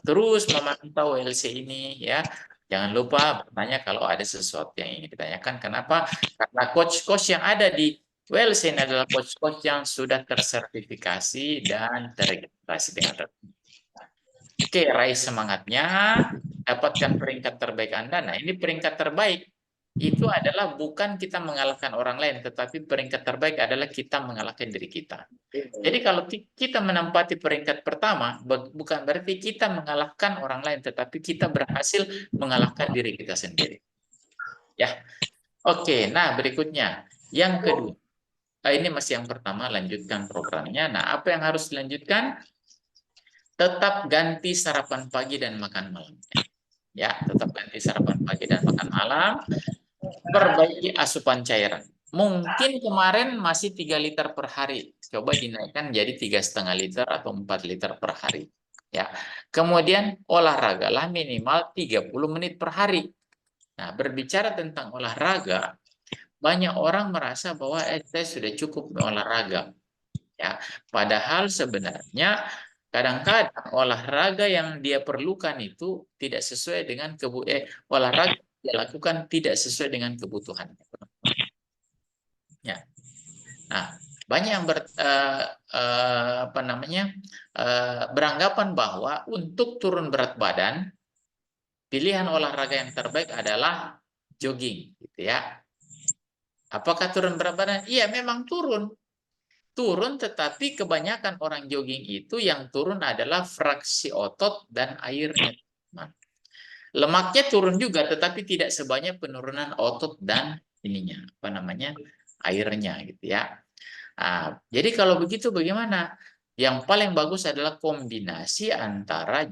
terus memantau WLC ini ya. Jangan lupa bertanya kalau ada sesuatu yang ingin ditanyakan. Kenapa? Karena coach-coach yang ada di WLC ini adalah coach-coach yang sudah tersertifikasi dan terregistrasi dengan resmi. Oke, raih semangatnya, dapatkan peringkat terbaik Anda. Nah, ini peringkat terbaik itu adalah bukan kita mengalahkan orang lain, tetapi peringkat terbaik adalah kita mengalahkan diri kita. Jadi kalau kita menempati peringkat pertama, bukan berarti kita mengalahkan orang lain, tetapi kita berhasil mengalahkan diri kita sendiri. Ya, oke. Nah, berikutnya yang kedua. Ini masih yang pertama, lanjutkan programnya. Nah, apa yang harus dilanjutkan? Tetap ganti sarapan pagi dan makan malamnya. Ya, tetap ganti sarapan pagi dan makan malam. Perbaiki asupan cairan. Mungkin kemarin masih 3 liter per hari. Coba dinaikkan jadi 3,5 liter atau 4 liter per hari. Ya. Kemudian olahragalah minimal 30 menit per hari. Nah, berbicara tentang olahraga, banyak orang merasa bahwa saya sudah cukup olahraga. Ya, padahal sebenarnya kadang-kadang olahraga yang dia perlukan itu tidak sesuai dengan olahraga yang dia lakukan tidak sesuai dengan kebutuhannya. Ya. Nah, banyak yang beranggapan bahwa untuk turun berat badan pilihan olahraga yang terbaik adalah jogging, gitu ya. Apakah turun berat badan? Iya, memang turun, tetapi kebanyakan orang jogging itu yang turun adalah fraksi otot dan airnya. Lemaknya turun juga, tetapi tidak sebanyak penurunan otot dan airnya, gitu ya. Nah, jadi kalau begitu bagaimana? Yang paling bagus adalah kombinasi antara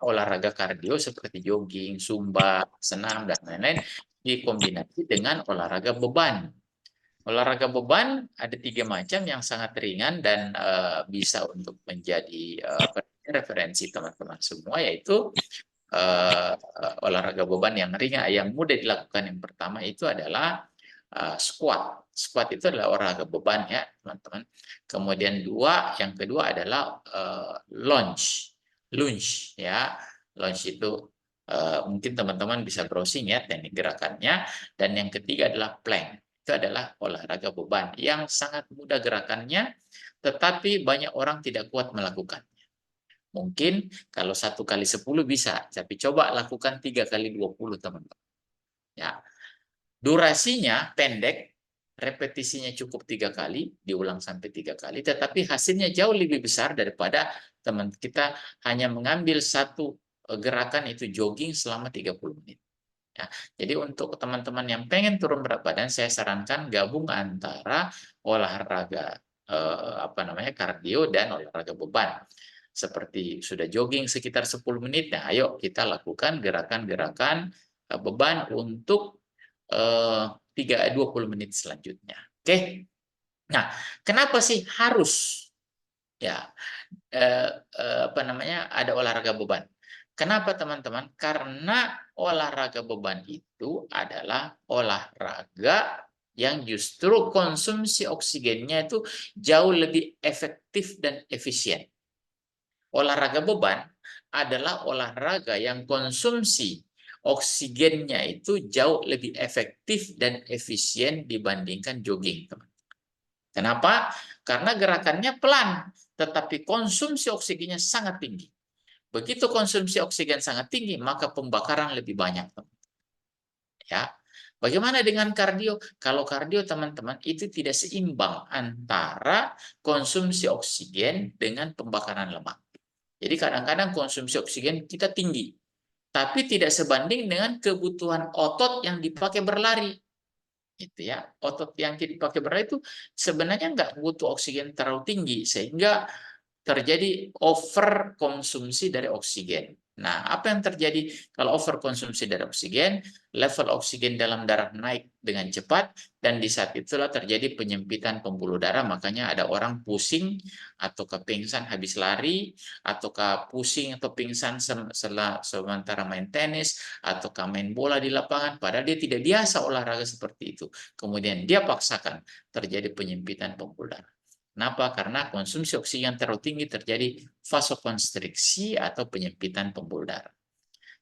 olahraga kardio seperti jogging, zumba, senam dan lain-lain dikombinasi dengan olahraga beban. Olahraga beban ada 3 macam yang sangat ringan dan bisa untuk menjadi referensi teman-teman semua, yaitu olahraga beban yang ringan, yang mudah dilakukan. Yang pertama itu adalah squat. Squat itu adalah olahraga beban ya teman-teman. Kemudian yang kedua adalah lunge ya. Lunge itu mungkin teman-teman bisa browsing ya teknik gerakannya. Dan yang ketiga adalah plank. Itu adalah olahraga beban yang sangat mudah gerakannya, tetapi banyak orang tidak kuat melakukannya. Mungkin kalau 1 kali 10 bisa, tapi coba lakukan 3 kali 20 teman-teman. Ya. Durasinya pendek, repetisinya cukup 3 kali, diulang sampai 3 kali, tetapi hasilnya jauh lebih besar daripada teman kita hanya mengambil satu gerakan itu jogging selama 30 menit. Ya, jadi untuk teman-teman yang pengen turun berat badan, saya sarankan gabung antara olahraga kardio dan olahraga beban. Seperti sudah jogging sekitar 10 menit, nah ayo kita lakukan gerakan-gerakan beban untuk 20 menit selanjutnya. Oke. Nah, kenapa sih harus ya ada olahraga beban? Kenapa teman-teman? Karena olahraga beban itu adalah olahraga yang justru konsumsi oksigennya itu jauh lebih efektif dan efisien. Olahraga beban adalah olahraga yang konsumsi oksigennya itu jauh lebih efektif dan efisien dibandingkan jogging. Kenapa? Karena gerakannya pelan, tetapi konsumsi oksigennya sangat tinggi. Begitu konsumsi oksigen sangat tinggi, maka pembakaran lebih banyak. Ya. Bagaimana dengan kardio? Kalau kardio teman-teman itu tidak seimbang antara konsumsi oksigen dengan pembakaran lemak. Jadi kadang-kadang konsumsi oksigen kita tinggi, tapi tidak sebanding dengan kebutuhan otot yang dipakai berlari. Gitu ya. Otot yang dipakai berlari itu sebenarnya nggak butuh oksigen terlalu tinggi, sehingga terjadi over konsumsi dari oksigen. Nah, apa yang terjadi kalau overkonsumsi dari oksigen? Level oksigen dalam darah naik dengan cepat, dan di saat itulah terjadi penyempitan pembuluh darah. Makanya ada orang pusing atau pingsan habis lari, ataukah pusing atau pingsan sementara main tenis, ataukah main bola di lapangan, padahal dia tidak biasa olahraga seperti itu. Kemudian dia paksakan, terjadi penyempitan pembuluh darah. Kenapa? Karena konsumsi oksigen terlalu tinggi, terjadi vasokonstriksi atau penyempitan pembuluh darah.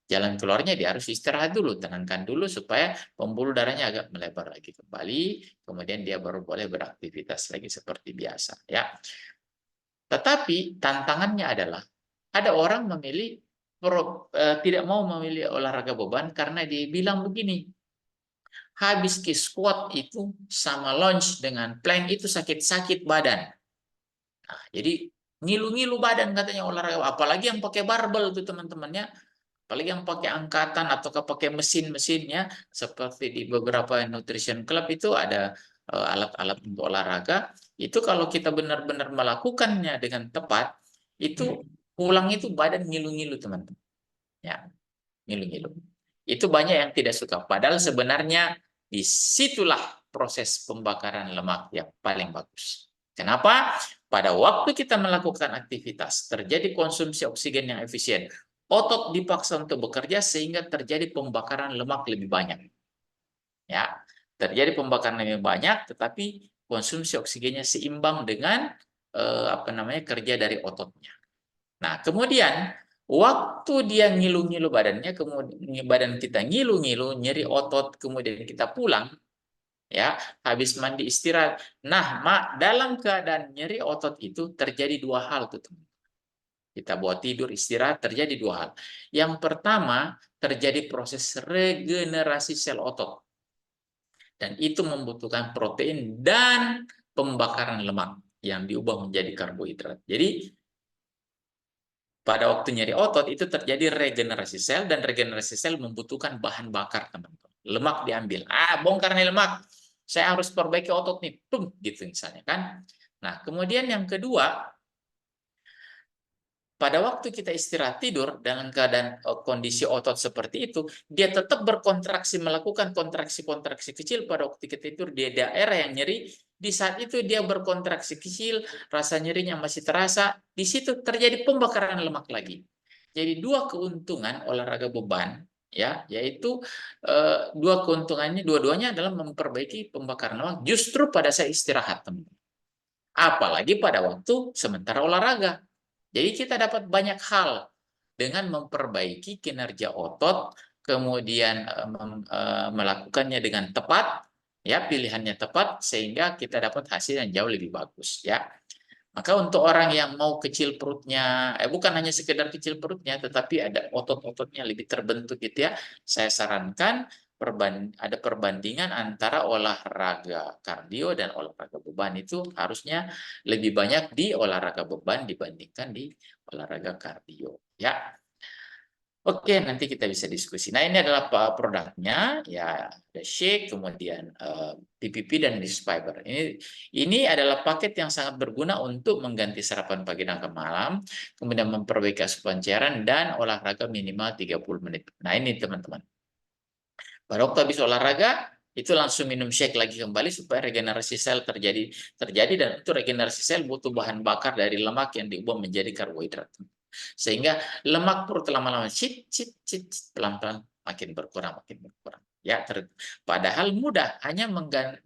Jalan keluarnya dia harus istirahat dulu, tenangkan dulu supaya pembuluh darahnya agak melebar lagi kembali, kemudian dia baru boleh beraktivitas lagi seperti biasa, ya. Tetapi tantangannya adalah ada orang memilih tidak mau memilih olahraga beban karena dia bilang begini, habis ke squat itu sama lunge dengan plank itu sakit-sakit badan. Nah, jadi ngilu-ngilu badan katanya olahraga, apalagi yang pakai barbel itu teman-temannya, apalagi yang pakai angkatan atau pakai mesin-mesinnya, seperti di beberapa nutrition club itu ada alat-alat untuk olahraga. Itu kalau kita benar-benar melakukannya dengan tepat, itu pulang itu badan ngilu-ngilu teman-teman. Ya, ngilu-ngilu. Itu banyak yang tidak suka. Padahal sebenarnya disitulah proses pembakaran lemak yang paling bagus. Kenapa? Pada waktu kita melakukan aktivitas, terjadi konsumsi oksigen yang efisien. Otot dipaksa untuk bekerja sehingga terjadi pembakaran lemak lebih banyak. Ya, terjadi pembakaran lebih banyak, tetapi konsumsi oksigennya seimbang dengan kerja dari ototnya. Nah, kemudian waktu dia ngilu-ngilu badannya, kemudian badan kita ngilu-ngilu, nyeri otot, kemudian kita pulang, ya, habis mandi istirahat. Nah, dalam keadaan nyeri otot itu terjadi dua hal tuh, teman. Kita buat tidur istirahat terjadi dua hal. Yang pertama, terjadi proses regenerasi sel otot. Dan itu membutuhkan protein dan pembakaran lemak yang diubah menjadi karbohidrat. Jadi pada waktu nyeri otot itu terjadi regenerasi sel, dan regenerasi sel membutuhkan bahan bakar, teman-teman. Lemak diambil. Bongkar nih lemak. Saya harus perbaiki otot nih. Gitu misalnya kan. Nah, kemudian yang kedua, pada waktu kita istirahat tidur dalam keadaan kondisi otot seperti itu, dia tetap berkontraksi, melakukan kontraksi-kontraksi kecil pada waktu kita tidur di daerah yang nyeri. Di saat itu dia berkontraksi kecil, rasa nyerinya masih terasa, di situ terjadi pembakaran lemak lagi. Jadi dua keuntungan olahraga beban, ya, yaitu dua keuntungannya, dua-duanya adalah memperbaiki pembakaran lemak justru pada saat istirahat, teman-teman. Apalagi pada waktu sementara olahraga. Jadi kita dapat banyak hal dengan memperbaiki kinerja otot, kemudian melakukannya dengan tepat, ya, pilihannya tepat, sehingga kita dapat hasil yang jauh lebih bagus, ya. Maka untuk orang yang mau kecil perutnya, bukan hanya sekedar kecil perutnya, tetapi ada otot-ototnya lebih terbentuk gitu ya, saya sarankan ada perbandingan antara olahraga kardio dan olahraga beban. Itu harusnya lebih banyak di olahraga beban dibandingkan di olahraga kardio, ya. Oke, nanti kita bisa diskusi. Nah, ini adalah produknya, ya, ada shake, kemudian PPP dan Rich Fiber. Ini adalah paket yang sangat berguna untuk mengganti sarapan pagi dan malam, kemudian memperbaiki asupan cairan dan olahraga minimal 30 menit. Nah, ini teman-teman. Pada waktu habis olahraga, itu langsung minum shake lagi kembali supaya regenerasi sel terjadi, dan itu regenerasi sel butuh bahan bakar dari lemak yang diubah menjadi karbohidrat. Sehingga lemak perut lama-lama pelan-pelan makin berkurang. Ya, padahal mudah, hanya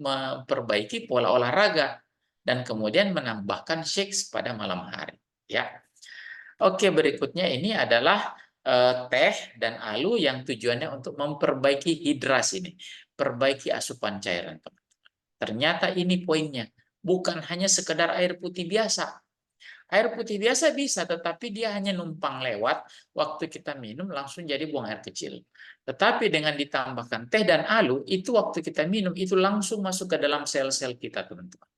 memperbaiki pola olahraga dan kemudian menambahkan shakes pada malam hari, ya. Oke, berikutnya ini adalah teh dan alu yang tujuannya untuk memperbaiki hidrasi ini, perbaiki asupan cairan, teman-teman. Ternyata ini poinnya, bukan hanya sekedar air putih biasa. Air putih biasa bisa, tetapi dia hanya numpang lewat, waktu kita minum langsung jadi buang air kecil. Tetapi dengan ditambahkan teh dan alu, itu waktu kita minum, itu langsung masuk ke dalam sel-sel kita, teman-teman.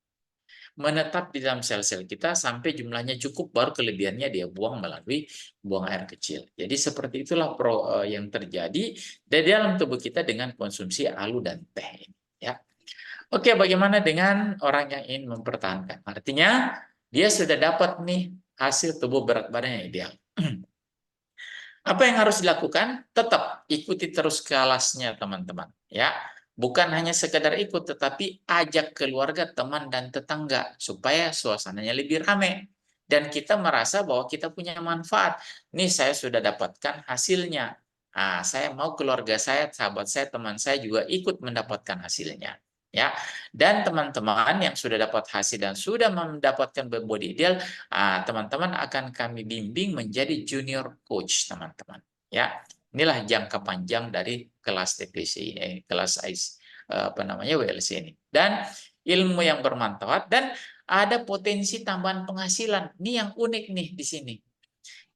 Menetap di dalam sel-sel kita sampai jumlahnya cukup, baru kelebihannya dia buang melalui buang air kecil. Jadi seperti itulah yang terjadi di dalam tubuh kita dengan konsumsi alu dan teh. Ya. Oke, bagaimana dengan orang yang ingin mempertahankan? Artinya, dia sudah dapat nih hasil tubuh berat badan yang ideal. Apa yang harus dilakukan? Tetap ikuti terus kelasnya, teman-teman. Ya, bukan hanya sekedar ikut, tetapi ajak keluarga, teman, dan tetangga supaya suasananya lebih ramai dan kita merasa bahwa kita punya manfaat. Nih, saya sudah dapatkan hasilnya. Nah, saya mau keluarga saya, sahabat saya, teman saya juga ikut mendapatkan hasilnya. Ya, dan teman-teman yang sudah dapat hasil dan sudah mendapatkan body ideal, teman-teman akan kami bimbing menjadi junior coach, teman-teman. Ya, inilah jangka panjang dari kelas TPC ini, kelas WLC ini. Dan ilmu yang bermanfaat dan ada potensi tambahan penghasilan. Ini yang unik nih di sini.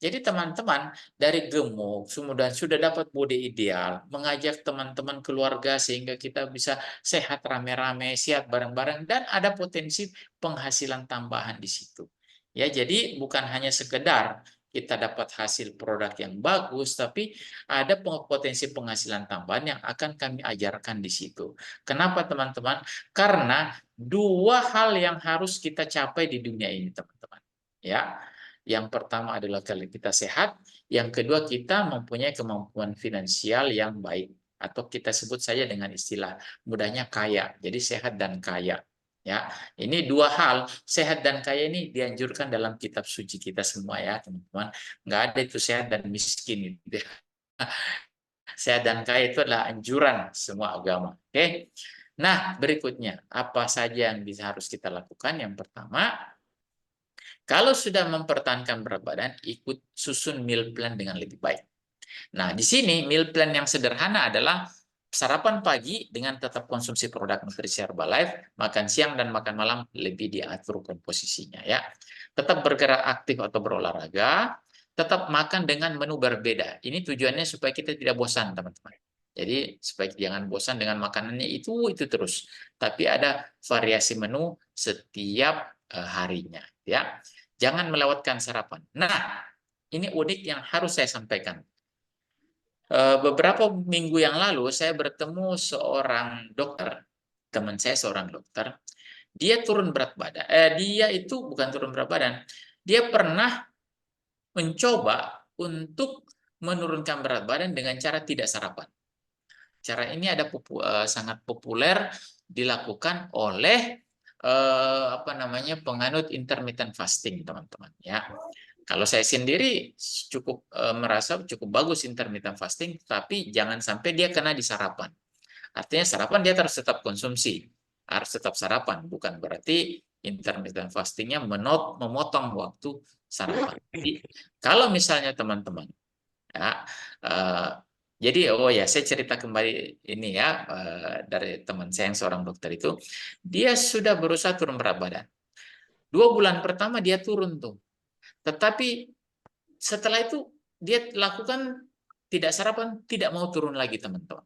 Jadi teman-teman dari gemuk, kemudian sudah dapat body ideal, mengajak teman-teman keluarga sehingga kita bisa sehat rame-rame, sehat bareng-bareng, dan ada potensi penghasilan tambahan di situ. Ya, jadi bukan hanya sekedar kita dapat hasil produk yang bagus, tapi ada potensi penghasilan tambahan yang akan kami ajarkan di situ. Kenapa teman-teman? Karena dua hal yang harus kita capai di dunia ini, teman-teman. Ya. Yang pertama adalah kalau kita sehat, yang kedua kita mempunyai kemampuan finansial yang baik atau kita sebut saja dengan istilah mudahnya kaya. Jadi sehat dan kaya. Ya, ini dua hal, sehat dan kaya ini dianjurkan dalam kitab suci kita semua ya, teman-teman. Nggak ada itu sehat dan miskin itu. Sehat dan kaya itu adalah anjuran semua agama. Oke. Nah, berikutnya apa saja yang harus kita lakukan? Yang pertama, kalau sudah mempertahankan berat badan, ikut susun meal plan dengan lebih baik. Nah, di sini meal plan yang sederhana adalah sarapan pagi dengan tetap konsumsi produk nutrisi Herbalife, makan siang dan makan malam lebih diatur komposisinya ya. Tetap bergerak aktif atau berolahraga, tetap makan dengan menu berbeda. Ini tujuannya supaya kita tidak bosan, teman-teman. Jadi supaya jangan bosan dengan makanannya itu terus, tapi ada variasi menu setiap harinya ya. Jangan melewatkan sarapan. Nah, ini unik yang harus saya sampaikan. Beberapa minggu yang lalu saya bertemu seorang dokter, teman saya seorang dokter. Dia turun berat badan. Dia itu bukan turun berat badan. Dia pernah mencoba untuk menurunkan berat badan dengan cara tidak sarapan. Cara ini sangat populer dilakukan oleh penganut intermittent fasting, teman-teman ya. Kalau saya sendiri cukup merasa cukup bagus intermittent fasting, tapi jangan sampai dia kena di sarapan. Artinya sarapan dia harus tetap konsumsi, harus tetap sarapan, bukan berarti intermittent fastingnya memotong waktu sarapan. Jadi, kalau misalnya teman-teman ya, jadi saya cerita kembali ini ya, dari teman saya yang seorang dokter itu, dia sudah berusaha turun berat badan. 2 bulan pertama dia turun tuh, tetapi setelah itu dia lakukan tidak sarapan, tidak mau turun lagi, teman-teman.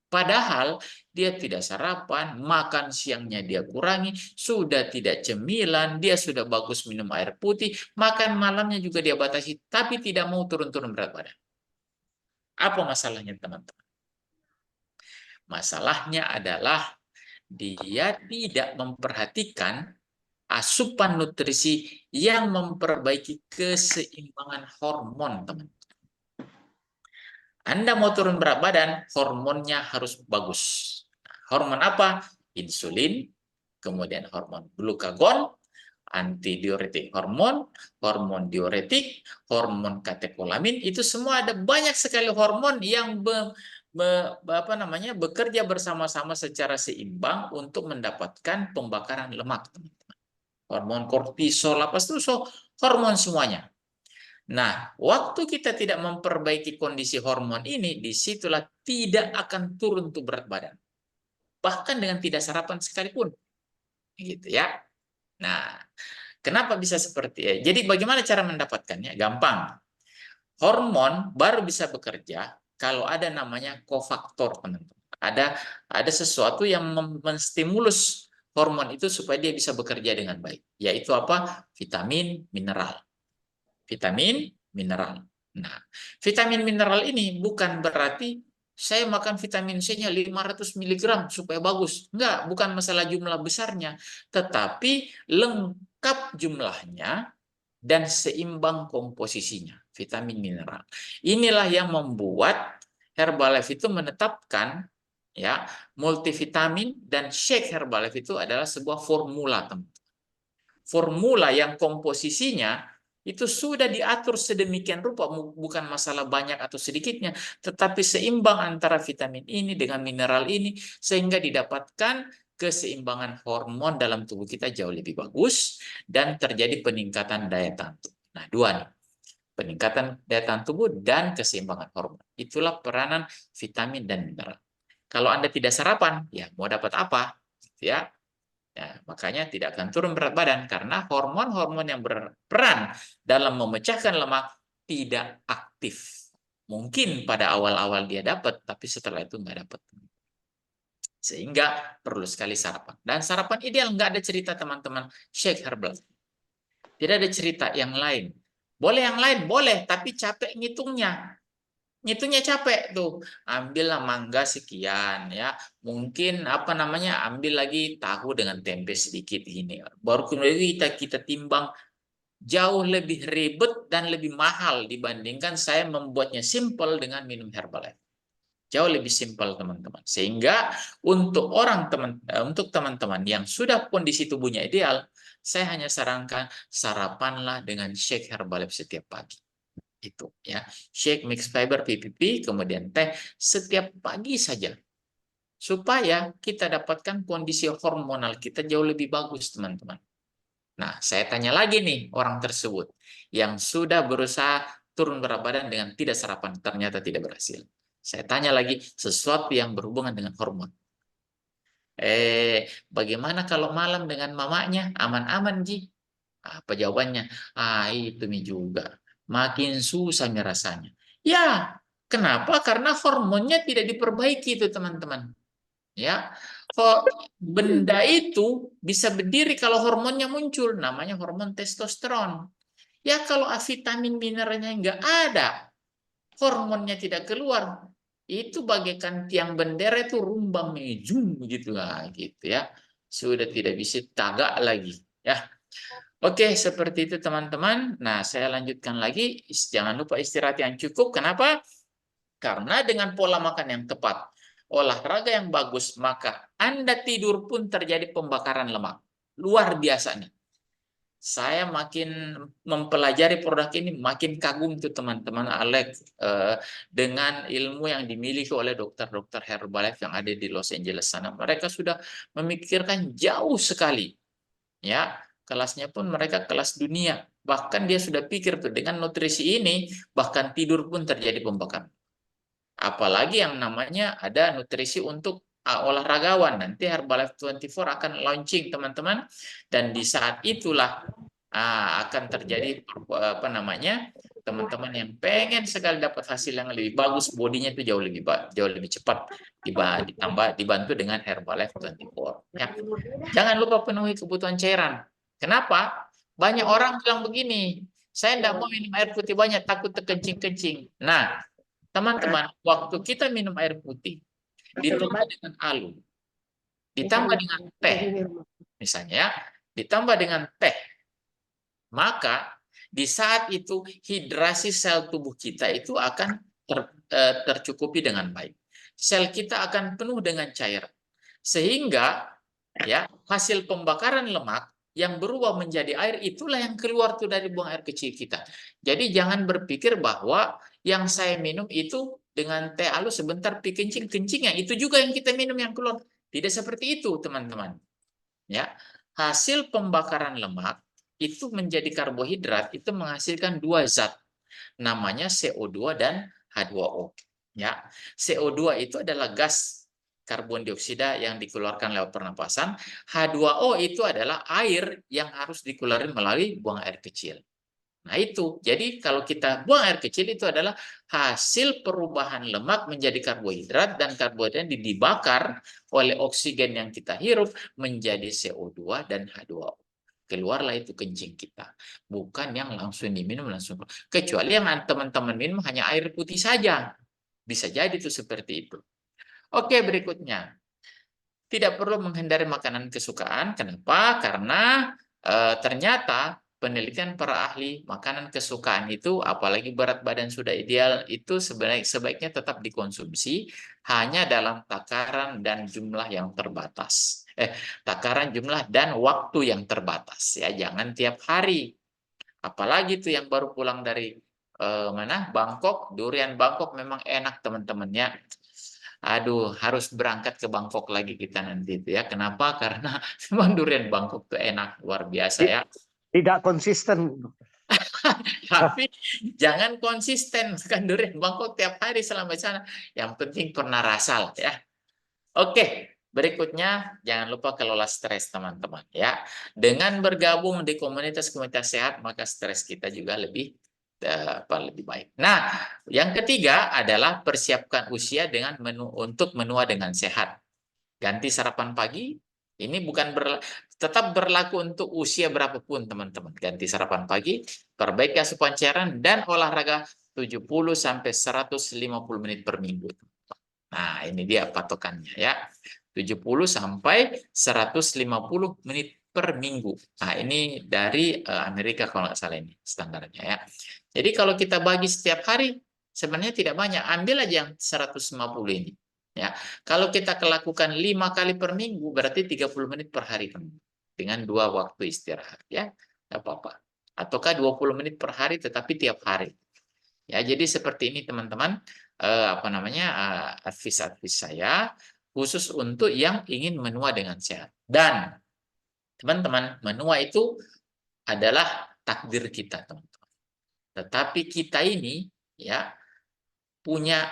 Padahal dia tidak sarapan, makan siangnya dia kurangi, sudah tidak cemilan, dia sudah bagus minum air putih, makan malamnya juga dia batasi, tapi tidak mau turun-turun berat badan. Apa masalahnya, teman-teman? Masalahnya adalah dia tidak memperhatikan asupan nutrisi yang memperbaiki keseimbangan hormon, teman-teman. Anda mau turun berat badan, hormonnya harus bagus. Hormon apa? Insulin, kemudian hormon glukagon, antidiuretik hormon, hormon diuretik, hormon katekolamin, itu semua ada banyak sekali hormon yang bekerja bersama-sama secara seimbang untuk mendapatkan pembakaran lemak, teman-teman. Hormon kortisol, hormon semuanya. Nah, waktu kita tidak memperbaiki kondisi hormon ini, disitulah tidak akan turun tuh berat badan. Bahkan dengan tidak sarapan sekalipun. Gitu ya. Nah, kenapa bisa seperti itu? Jadi bagaimana cara mendapatkannya? Gampang. Hormon baru bisa bekerja kalau ada namanya kofaktor, teman-teman. Ada sesuatu yang menstimulus hormon itu supaya dia bisa bekerja dengan baik. Yaitu apa? Vitamin, mineral. Vitamin, mineral. Nah, vitamin mineral ini bukan berarti saya makan vitamin C-nya 500 mg supaya bagus. Enggak, bukan masalah jumlah besarnya, tetapi lengkap jumlahnya dan seimbang komposisinya. vitamin mineral. Inilah yang membuat Herbalife itu menetapkan ya multivitamin dan shake Herbalife itu adalah sebuah formula, teman. Formula yang komposisinya itu sudah diatur sedemikian rupa, bukan masalah banyak atau sedikitnya, tetapi seimbang antara vitamin ini dengan mineral ini, sehingga didapatkan keseimbangan hormon dalam tubuh kita jauh lebih bagus, dan terjadi peningkatan daya tahan tubuh. Nah, dua nih, peningkatan daya tahan tubuh dan keseimbangan hormon. Itulah peranan vitamin dan mineral. Kalau Anda tidak sarapan, ya mau dapat apa? Ya, ya, makanya tidak akan turun berat badan karena hormon-hormon yang berperan dalam memecahkan lemak tidak aktif. Mungkin pada awal-awal dia dapat, tapi setelah itu nggak dapat. Sehingga perlu sekali sarapan. Dan sarapan ideal nggak ada cerita teman-teman shake herbal. Tidak ada cerita yang lain. Boleh yang lain, boleh, tapi capek ngitungnya. Ngitungnya capek tuh, ambillah mangga sekian ya, mungkin apa namanya, ambil lagi tahu dengan tempe sedikit ini, baru kemudian kita timbang. Jauh lebih ribet dan lebih mahal dibandingkan saya membuatnya simple dengan minum Herbalife. Jauh lebih simpel teman-teman, sehingga untuk teman-teman yang sudah kondisi tubuhnya ideal, saya hanya sarankan sarapanlah dengan shake Herbalife setiap pagi. Itu ya, shake mix fiber PPP, kemudian teh setiap pagi saja, supaya kita dapatkan kondisi hormonal kita jauh lebih bagus, teman-teman. Nah, saya tanya lagi nih orang tersebut yang sudah berusaha turun berat badan dengan tidak sarapan, ternyata tidak berhasil. Saya tanya lagi sesuatu yang berhubungan dengan hormon. Bagaimana kalau malam dengan mamanya? Aman-aman, Ji. Apa jawabannya? Itu mi juga. Makin susah rasanya. Ya, kenapa? Karena hormonnya tidak diperbaiki itu, teman-teman. Ya, benda itu bisa berdiri kalau hormonnya muncul, namanya hormon testosteron. Ya, kalau vitamin mineralnya nggak ada, hormonnya tidak keluar, itu bagaikan tiang bendera itu rumbang mejung gitu lah, gitu ya. Sudah tidak bisa tagak lagi, ya. Oke, seperti itu teman-teman. Nah, saya lanjutkan lagi. Jangan lupa istirahat yang cukup. Kenapa? Karena dengan pola makan yang tepat, olahraga yang bagus, maka Anda tidur pun terjadi pembakaran lemak. Luar biasa nih. Saya makin mempelajari produk ini, makin kagum tuh teman-teman Alex dengan ilmu yang dimiliki oleh dokter-dokter Herbalife yang ada di Los Angeles sana. Mereka sudah memikirkan jauh sekali, ya. Kelasnya pun mereka kelas dunia. Bahkan dia sudah pikir tuh dengan nutrisi ini, bahkan tidur pun terjadi pembakaran. Apalagi yang namanya ada nutrisi untuk olahragawan. Nanti Herbalife 24 akan launching, teman-teman. Dan di saat itulah akan terjadi apa namanya, teman-teman yang pengen sekali dapat hasil yang lebih bagus, bodinya itu jauh lebih cepat, dibantu dengan Herbalife 24. Ya. Jangan lupa penuhi kebutuhan cairan. Kenapa? Banyak orang bilang begini, saya tidak mau minum air putih banyak, takut terkencing-kencing. Nah, teman-teman, waktu kita minum air putih, ditambah dengan alu, ditambah dengan teh, misalnya, ditambah dengan teh, maka di saat itu hidrasi sel tubuh kita itu akan tercukupi dengan baik. Sel kita akan penuh dengan cairan. Sehingga ya hasil pembakaran lemak yang berubah menjadi air itulah yang keluar tuh dari buang air kecil kita. Jadi jangan berpikir bahwa yang saya minum itu dengan teh halus sebentar kencing yang itu juga yang kita minum yang keluar. Tidak seperti itu, teman-teman. Ya, hasil pembakaran lemak itu menjadi karbohidrat itu menghasilkan dua zat. Namanya CO2 dan H2O. Ya, CO2 itu adalah gas karbon dioksida yang dikeluarkan lewat pernapasan. H2O itu adalah air yang harus dikeluarkan melalui buang air kecil. Nah itu, jadi kalau kita buang air kecil itu adalah hasil perubahan lemak menjadi karbohidrat, dan karbohidrat dibakar oleh oksigen yang kita hirup menjadi CO2 dan H2O. Keluarlah itu kencing kita, bukan yang langsung diminum langsung. Kecuali yang teman-teman minum hanya air putih saja, bisa jadi itu seperti itu. Oke, berikutnya. Tidak perlu menghindari makanan kesukaan. Kenapa? Karena ternyata penelitian para ahli, makanan kesukaan itu, apalagi berat badan sudah ideal, itu sebaiknya tetap dikonsumsi hanya dalam takaran dan jumlah yang terbatas. Takaran jumlah dan waktu yang terbatas ya, jangan tiap hari. Apalagi tuh yang baru pulang dari Bangkok, durian Bangkok memang enak teman-teman ya. Aduh, harus berangkat ke Bangkok lagi kita nanti itu ya. Kenapa? Karena memang durian Bangkok tuh enak, luar biasa ya. Tidak konsisten. Tapi jangan konsisten makan durian Bangkok tiap hari selama di sana. Yang penting pernah rasa lah ya. Oke, berikutnya jangan lupa kelola stres teman-teman ya. Dengan bergabung di komunitas-komunitas sehat, maka stres kita juga lebih baik. Nah, yang ketiga adalah persiapkan usia dengan untuk menua dengan sehat. Ganti sarapan pagi, ini tetap berlaku untuk usia berapapun teman-teman. Ganti sarapan pagi, perbaiki asupan cairan, dan olahraga 70 sampai 150 menit per minggu. Nah, ini dia patokannya ya. 70 sampai 150 menit per minggu. Nah, ini dari Amerika kalau nggak salah ini standarnya ya. Jadi kalau kita bagi setiap hari, sebenarnya tidak banyak. Ambil aja yang 150 ini. Ya, kalau kita lakukan 5 kali per minggu, berarti 30 menit per hari dengan 2 waktu istirahat ya, nggak apa-apa. Ataukah 20 menit per hari, tetapi tiap hari. Ya, jadi seperti ini teman-teman, advice saya khusus untuk yang ingin menua dengan sehat. Dan teman-teman, menua itu adalah takdir kita teman-teman. Tetapi kita ini ya punya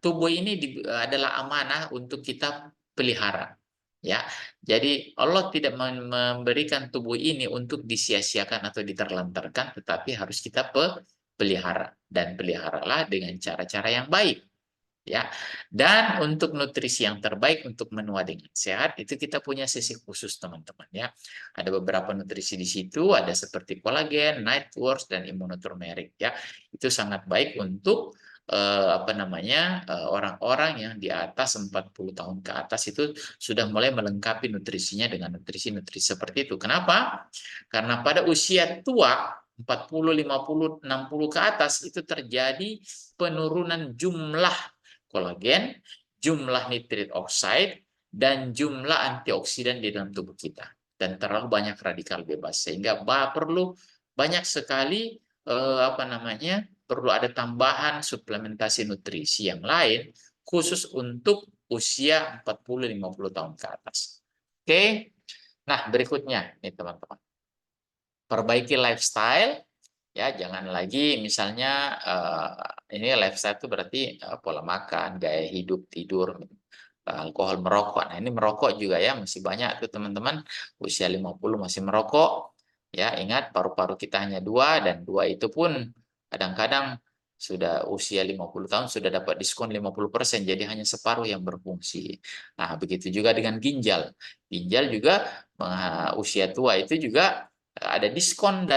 tubuh ini adalah amanah untuk kita pelihara ya. Jadi Allah tidak memberikan tubuh ini untuk disia-siakan atau diterlantarkan, tetapi harus kita pelihara, dan peliharalah dengan cara-cara yang baik ya. Dan untuk nutrisi yang terbaik untuk menua dengan sehat itu kita punya sesi khusus teman-teman ya. Ada beberapa nutrisi di situ, ada seperti kolagen, night wars, dan immunoturmeric ya. Itu sangat baik untuk orang-orang yang di atas 40 tahun ke atas itu sudah mulai melengkapi nutrisinya dengan nutrisi-nutrisi seperti itu. Kenapa? Karena pada usia tua 40, 50, 60 ke atas itu terjadi penurunan jumlah kolagen, jumlah nitrit oxide, dan jumlah antioksidan di dalam tubuh kita. Dan terlalu banyak radikal bebas. Sehingga perlu banyak sekali perlu ada tambahan suplementasi nutrisi yang lain khusus untuk usia 40-50 tahun ke atas. Oke. Nah, berikutnya nih teman-teman. Perbaiki lifestyle ya, jangan lagi misalnya ini lifestyle itu berarti pola makan, gaya hidup, tidur, alkohol, merokok. Nah, ini merokok juga ya, masih banyak tuh teman-teman usia 50 masih merokok. Ya, ingat paru-paru kita hanya 2, dan 2 itu pun kadang-kadang sudah usia 50 tahun sudah dapat diskon 50%, jadi hanya separuh yang berfungsi. Nah, begitu juga dengan ginjal. Ginjal juga usia tua itu juga ada diskon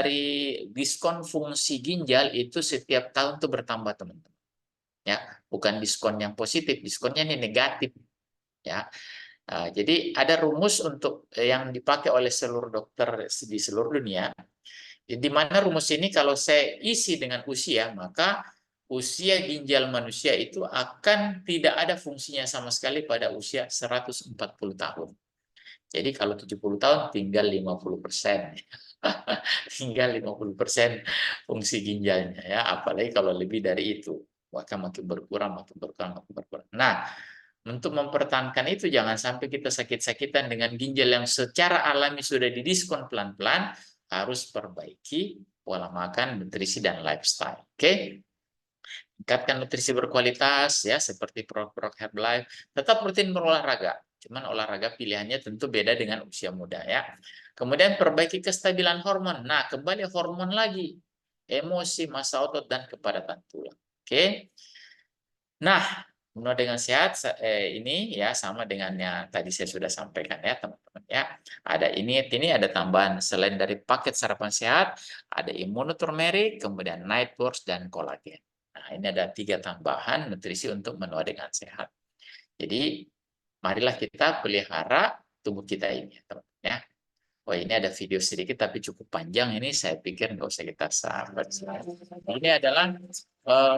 fungsi ginjal itu setiap tahun tuh bertambah teman-teman. Ya, bukan diskon yang positif, diskonnya ini negatif. Ya. Jadi ada rumus untuk yang dipakai oleh seluruh dokter di seluruh dunia. Di mana rumus ini kalau saya isi dengan usia, maka usia ginjal manusia itu akan tidak ada fungsinya sama sekali pada usia 140 tahun. Jadi kalau 70 tahun tinggal 50%. Tinggal 50% fungsi ginjalnya ya, apalagi kalau lebih dari itu, maka makin berkurang. Nah, untuk mempertahankan itu jangan sampai kita sakit-sakitan dengan ginjal yang secara alami sudah didiskon pelan-pelan, harus perbaiki pola makan, nutrisi, dan lifestyle. Oke? Tingkatkan nutrisi berkualitas ya, seperti produk Herbalife. Tetap rutin berolahraga. Cuman olahraga pilihannya tentu beda dengan usia muda ya. Kemudian perbaiki kestabilan hormon. Nah, kembali hormon lagi. Emosi, massa otot, dan kepadatan tulang. Oke. Nah, menua dengan sehat ini ya sama dengan yang tadi saya sudah sampaikan ya teman-teman ya. Ada ini ada tambahan selain dari paket sarapan sehat, ada immunoturmeric, kemudian night wars, dan kolagen. Nah, ini ada 3 tambahan nutrisi untuk menua dengan sehat. Jadi, marilah kita pelihara tubuh kita ini, teman-teman ya. Oh, ini ada video sedikit tapi cukup panjang. Ini saya pikir nggak usah kita sahabat. Ini adalah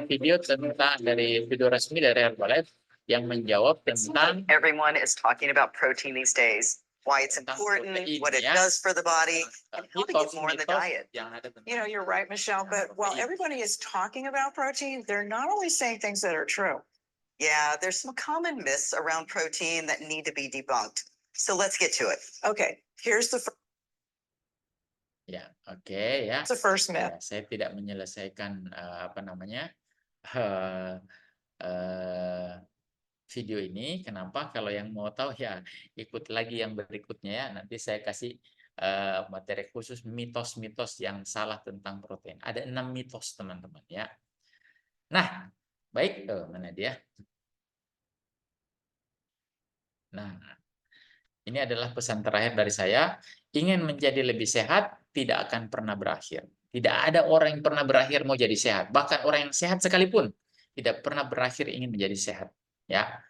video tentang dari video resmi dari Herbalife yang menjawab tentang Everyone is talking about protein these days, why it's tentang important, protein, what it ya. does for the body, and how to get more in the Mitos-mitos diet. yang ada tentang You know, you're right, Michelle, but while everybody is talking about protein, they're not always saying things that are true. Yeah, there's some common myths around protein that need to be debunked. So let's get to it. Okay, here's the ya, oke ya. first myth. Ya, saya tidak menyelesaikan apa namanya video ini. Kenapa? Kalau yang mau tahu ya ikut lagi yang berikutnya ya. Nanti saya kasih materi khusus mitos-mitos yang salah tentang protein. Ada 6 mitos teman-teman ya. Nah, baik, mana dia? Nah, ini adalah pesan terakhir dari saya. Ingin menjadi lebih sehat tidak akan pernah berakhir. Tidak ada orang yang pernah berakhir mau jadi sehat. Bahkan orang yang sehat sekalipun tidak pernah berakhir ingin menjadi sehat. Ya,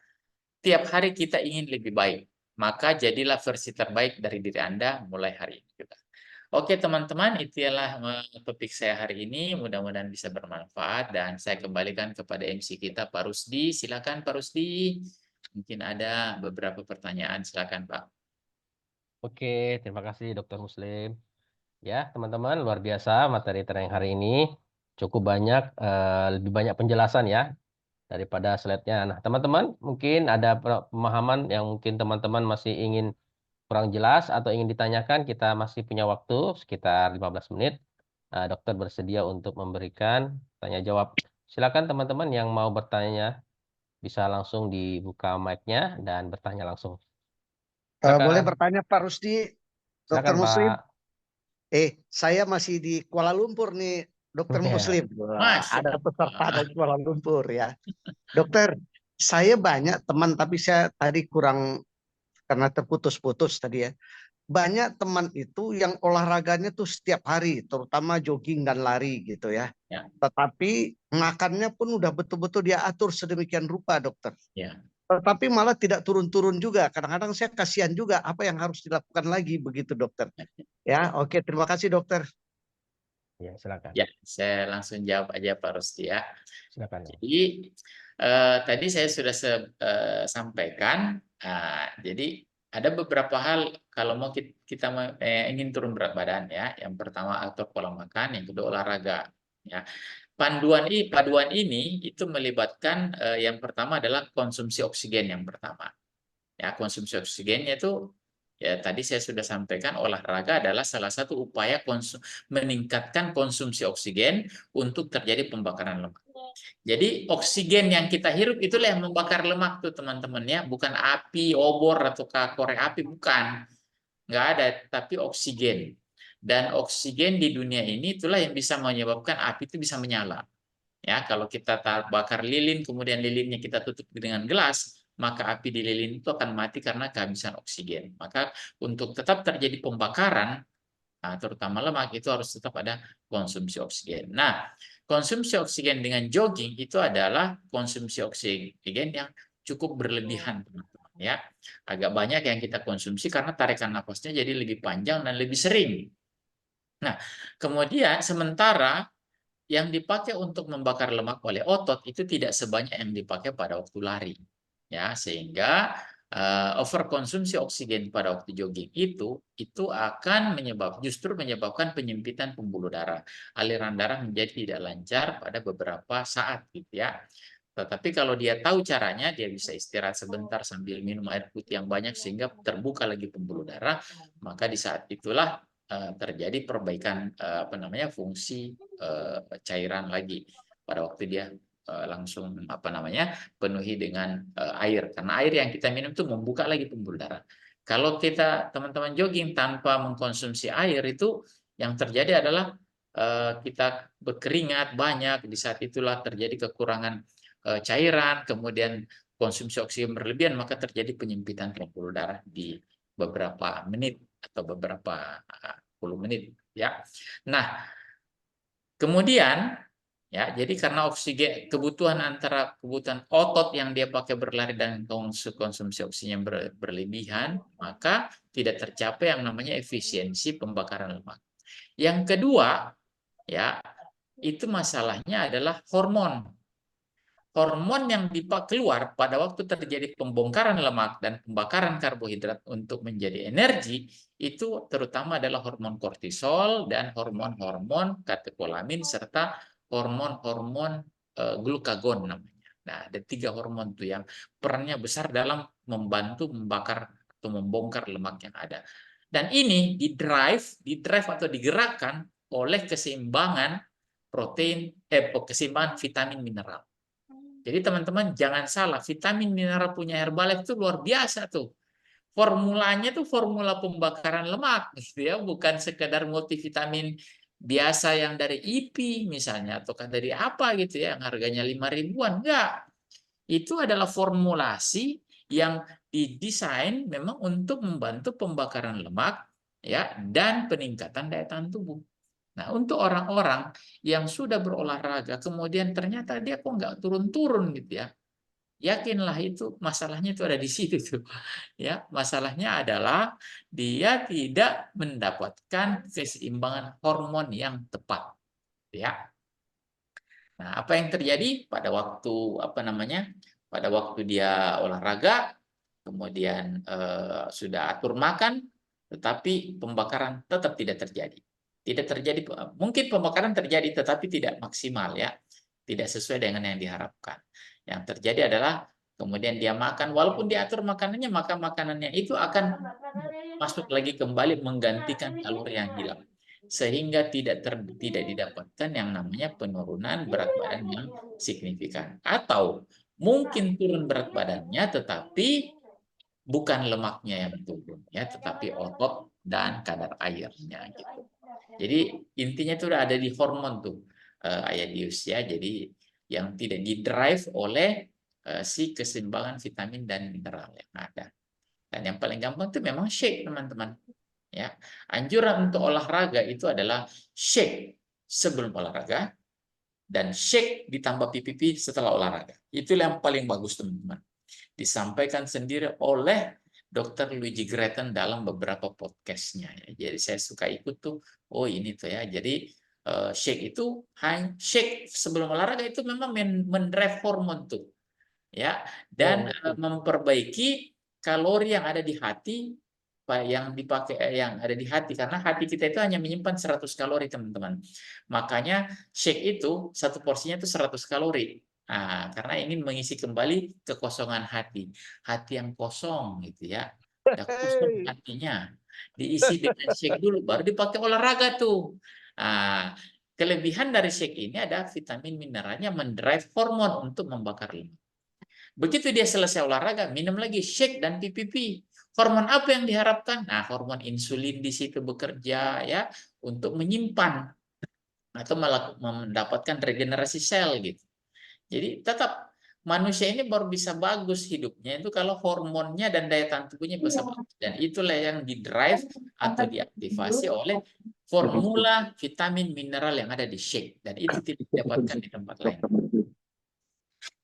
tiap hari kita ingin lebih baik. Maka jadilah versi terbaik dari diri Anda mulai hari ini juga. Oke teman-teman, itulah topik saya hari ini. Mudah-mudahan bisa bermanfaat dan saya kembalikan kepada MC kita Pak Rusdi. Silakan Pak Rusdi. Mungkin ada beberapa pertanyaan. Silakan Pak. Oke, terima kasih Dokter Muslim. Ya, teman-teman, luar biasa materi yang hari ini. Cukup banyak, lebih banyak penjelasan ya daripada slide-nya. Nah, teman-teman, mungkin ada pemahaman yang mungkin teman-teman masih ingin kurang jelas atau ingin ditanyakan, kita masih punya waktu sekitar 15 menit. Dokter bersedia untuk memberikan tanya jawab. Silakan teman-teman yang mau bertanya bisa langsung dibuka mic-nya dan bertanya langsung. Boleh Silakan. bertanya Pak Rusdi, Dokter Silakan, Muslim? Pak. Saya masih di Kuala Lumpur nih, Dokter Ya. Muslim. Wah, Masya ada peserta Allah. dari Kuala Lumpur ya. Dokter, saya banyak teman tapi saya tadi kurang karena terputus-putus tadi ya. Banyak teman itu yang olahraganya tuh setiap hari, terutama jogging dan lari gitu ya. Ya. Tetapi makannya pun udah betul-betul dia atur sedemikian rupa, dokter. Ya. Tetapi malah tidak turun-turun juga. Kadang-kadang saya kasihan juga apa yang harus dilakukan lagi begitu, dokter. Ya, oke, terima kasih, dokter. Ya, silakan. Ya, saya langsung jawab aja Pak Rusdi ya. Silakan. Jadi tadi saya sudah sampaikan. Jadi ada beberapa hal kalau mau kita ingin turun berat badan ya. Yang pertama atur pola makan, yang kedua olahraga. Ya. Paduan ini itu melibatkan yang pertama adalah konsumsi oksigen yang pertama. Ya, konsumsi oksigennya itu ya tadi saya sudah sampaikan olahraga adalah salah satu upaya meningkatkan konsumsi oksigen untuk terjadi pembakaran lemak. Jadi oksigen yang kita hirup itulah yang membakar lemak tuh teman-teman ya, bukan api, obor atau korek api, bukan. Nggak ada, tapi oksigen. Dan oksigen di dunia ini itulah yang bisa menyebabkan api itu bisa menyala. Ya, kalau kita bakar lilin, kemudian lilinnya kita tutup dengan gelas, maka api di lilin itu akan mati karena kehabisan oksigen. Maka untuk tetap terjadi pembakaran, terutama lemak, itu harus tetap ada konsumsi oksigen. Nah, konsumsi oksigen dengan jogging itu adalah konsumsi oksigen yang cukup berlebihan, teman-teman. Ya, agak banyak yang kita konsumsi karena tarikan nafasnya jadi lebih panjang dan lebih sering. Nah, kemudian sementara yang dipakai untuk membakar lemak oleh otot itu tidak sebanyak yang dipakai pada waktu lari. Ya, sehingga overkonsumsi oksigen pada waktu jogging itu akan justru menyebabkan penyempitan pembuluh darah. Aliran darah menjadi tidak lancar pada beberapa saat gitu ya. Tetapi kalau dia tahu caranya, dia bisa istirahat sebentar sambil minum air putih yang banyak sehingga terbuka lagi pembuluh darah, maka di saat itulah terjadi perbaikan fungsi cairan lagi pada waktu dia langsung penuhi dengan air, karena air yang kita minum itu membuka lagi pembuluh darah. Kalau kita teman-teman jogging tanpa mengkonsumsi air, itu yang terjadi adalah kita berkeringat banyak, di saat itulah terjadi kekurangan cairan, kemudian konsumsi oksigen berlebihan, maka terjadi penyempitan pembuluh darah di beberapa menit atau beberapa puluh menit ya. Nah, kemudian Ya, jadi karena oksigen kebutuhan antara kebutuhan otot yang dia pakai berlari dan konsumsi oksigen berlebihan, maka tidak tercapai yang namanya efisiensi pembakaran lemak. Yang kedua, ya, itu masalahnya adalah hormon. Hormon yang keluar pada waktu terjadi pembongkaran lemak dan pembakaran karbohidrat untuk menjadi energi, itu terutama adalah hormon kortisol dan hormon-hormon katekolamin serta hormon-hormon glukagon namanya. Nah, ada 3 hormon tuh yang perannya besar dalam membantu membakar atau membongkar lemak yang ada. Dan ini di-drive atau digerakkan oleh keseimbangan protein, keseimbangan vitamin mineral. Jadi teman-teman jangan salah, vitamin mineral punya Herbalife itu luar biasa tuh. Formulanya tuh formula pembakaran lemak gitu ya, bukan sekedar multivitamin biasa yang dari IP misalnya ataukah dari apa gitu ya, yang harganya 5 ribuan. Enggak. Itu adalah formulasi yang didesain memang untuk membantu pembakaran lemak ya dan peningkatan daya tahan tubuh. Nah, untuk orang-orang yang sudah berolahraga, kemudian ternyata dia kok nggak turun-turun gitu ya, yakinlah itu masalahnya itu ada di situ tuh. Ya, masalahnya adalah dia tidak mendapatkan keseimbangan hormon yang tepat. Ya. Nah, apa yang terjadi pada waktu pada waktu dia olahraga, kemudian sudah atur makan, tetapi pembakaran tetap tidak terjadi. Tidak terjadi, mungkin pembakaran terjadi tetapi tidak maksimal ya, tidak sesuai dengan yang diharapkan. Yang terjadi adalah kemudian dia makan, walaupun diatur makanannya, maka makanannya itu akan masuk lagi kembali menggantikan kalori yang hilang, sehingga tidak didapatkan yang namanya penurunan berat badan yang signifikan, atau mungkin turun berat badannya tetapi bukan lemaknya yang turun ya, tetapi otot dan kadar airnya gitu. Jadi intinya itu udah ada di hormon tuh Ayadius ya. Jadi yang tidak di-drive oleh si keseimbangan vitamin dan mineral yang ada. Dan yang paling gampang itu memang shake teman-teman. Ya, anjuran untuk olahraga itu adalah shake sebelum olahraga dan shake ditambah PPP setelah olahraga. Itu yang paling bagus teman-teman. Disampaikan sendiri oleh Dr. Luigi Gretten dalam beberapa podcastnya. Ya. Jadi saya suka ikut tuh. Oh ini tuh ya. Jadi shake itu shake sebelum olahraga itu memang mendrive hormon tuh, ya, dan memperbaiki kalori yang ada di hati, yang dipakai yang ada di hati, karena hati kita itu hanya menyimpan 100 kalori teman-teman. Makanya shake itu satu porsinya itu 100 kalori. Nah, karena ingin mengisi kembali kekosongan hati yang kosong gitu ya. Udah kosong hatinya, diisi dengan shake dulu, baru dipakai olahraga tuh. Nah, kelebihan dari shake ini ada vitamin mineralnya mendrive hormon untuk membakar lemak. Begitu dia selesai olahraga, minum lagi shake dan PPP. Hormon apa yang diharapkan? Nah, hormon insulin di situ bekerja ya untuk menyimpan atau mendapatkan regenerasi sel gitu. Jadi tetap manusia ini baru bisa bagus hidupnya itu kalau hormonnya dan daya tahan tubuhnya bisa bagus. Dan itulah yang di-drive atau diaktifasi oleh formula vitamin mineral yang ada di shake. Dan itu tidak didapatkan di tempat lain.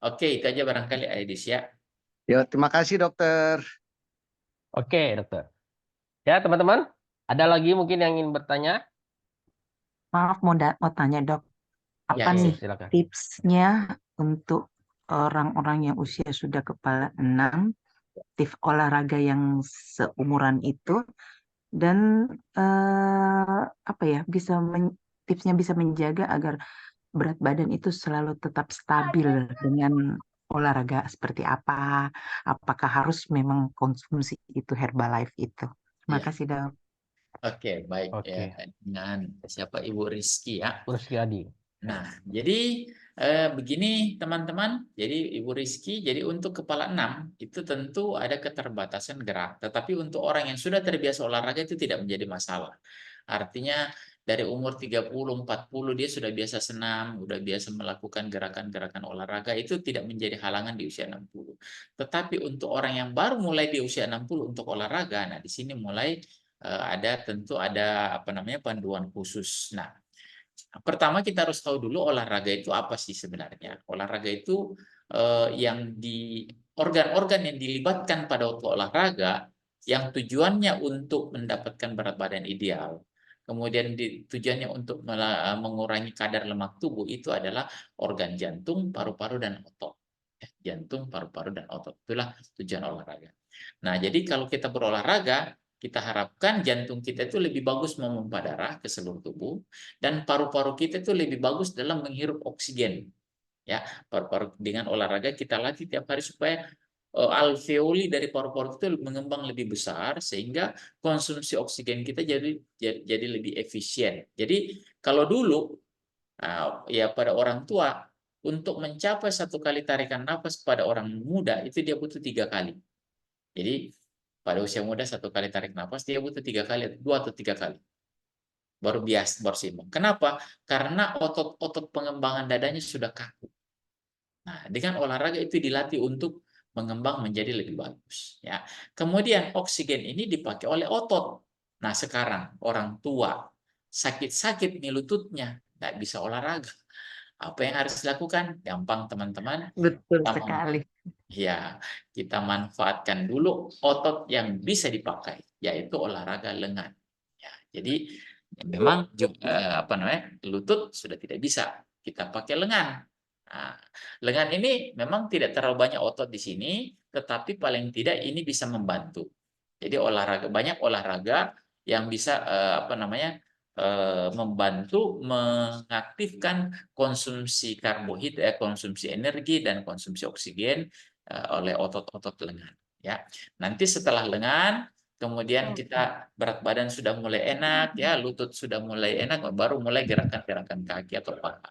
Oke, itu aja barangkali Aidis ya. Ya, terima kasih dokter. Oke, dokter. Ya, teman-teman, ada lagi mungkin yang ingin bertanya? Maaf mau tanya dok, Ya, apa nih silakan. tipsnya untuk orang-orang yang usia sudah kepala 6, aktif olahraga yang seumuran itu, dan apa ya tipsnya bisa menjaga agar berat badan itu selalu tetap stabil dengan olahraga seperti apa? Apakah harus memang konsumsi itu Herbalife itu? Terima Ya. kasih dok. Oke, baik Oke. ya. Dengan siapa Ibu Rizky ya. Rizky Adi. Nah, jadi begini teman-teman. Jadi Ibu Rizky, jadi untuk kepala 6 itu tentu ada keterbatasan gerak. Tetapi untuk orang yang sudah terbiasa olahraga itu tidak menjadi masalah. Artinya dari umur 30-40 dia sudah biasa senam, sudah biasa melakukan gerakan-gerakan olahraga, itu tidak menjadi halangan di usia 60. Tetapi untuk orang yang baru mulai di usia 60 untuk olahraga, nah di sini mulai tentu ada panduan khusus. Nah, pertama kita harus tahu dulu olahraga itu apa sih sebenarnya. Olahraga itu yang di organ-organ yang dilibatkan pada waktu olahraga yang tujuannya untuk mendapatkan berat badan ideal. Kemudian tujuannya untuk mengurangi kadar lemak tubuh itu adalah organ jantung, paru-paru, dan otot. Jantung, paru-paru, dan otot. Itulah tujuan olahraga. Nah, jadi kalau kita berolahraga, kita harapkan jantung kita itu lebih bagus memompa darah ke seluruh tubuh, dan paru-paru kita itu lebih bagus dalam menghirup oksigen. Ya, paru-paru dengan olahraga kita latih tiap hari supaya alveoli dari paru-paru itu mengembang lebih besar sehingga konsumsi oksigen kita jadi lebih efisien. Jadi kalau dulu ya pada orang tua untuk mencapai 1 kali tarikan nafas pada orang muda itu dia butuh 3 kali. Jadi pada usia muda 1 kali tarik nafas dia butuh 3 kali, 2 atau 3 kali. Baru seimbang. Kenapa? Karena otot-otot pengembangan dadanya sudah kaku. Nah, dengan olahraga itu dilatih untuk mengembang menjadi lebih bagus. Ya. Kemudian oksigen ini dipakai oleh otot. Nah, sekarang orang tua sakit-sakit nih lututnya, nggak bisa olahraga. Apa yang harus dilakukan? Gampang teman-teman. Betul sekali. Ya, kita manfaatkan dulu otot yang bisa dipakai, yaitu olahraga lengan. Ya, jadi memang lutut sudah tidak bisa, kita pakai lengan. Nah, lengan ini memang tidak terlalu banyak otot di sini, tetapi paling tidak ini bisa membantu. Jadi banyak olahraga yang bisa membantu mengaktifkan konsumsi karbohidrat, konsumsi energi dan konsumsi oksigen oleh otot-otot lengan. Ya, nanti setelah lengan, kemudian kita berat badan sudah mulai enak, ya, lutut sudah mulai enak, baru mulai gerakan-gerakan kaki atau paha.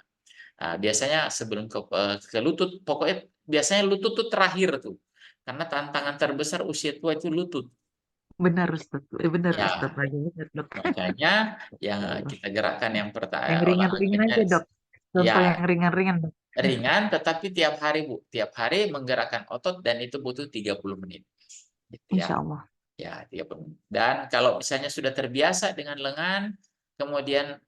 Nah, biasanya sebelum ke lutut, pokoknya biasanya lutut tuh terakhir tuh, karena tantangan terbesar usia tua itu lutut. Benar Ustaz. Benar Ya, Ustaz. Benar, Dok. makanya yang kita gerakkan yang pertama Yang ringan-ringan aja, Dok. Contoh ya yang ringan-ringan, Dok. ringan, tetapi tiap hari Bu, tiap hari menggerakkan otot dan itu butuh 30 menit. Gitu ya. Insya Allah. Ya, 30 menit. Dan kalau misalnya sudah terbiasa dengan lengan, kemudian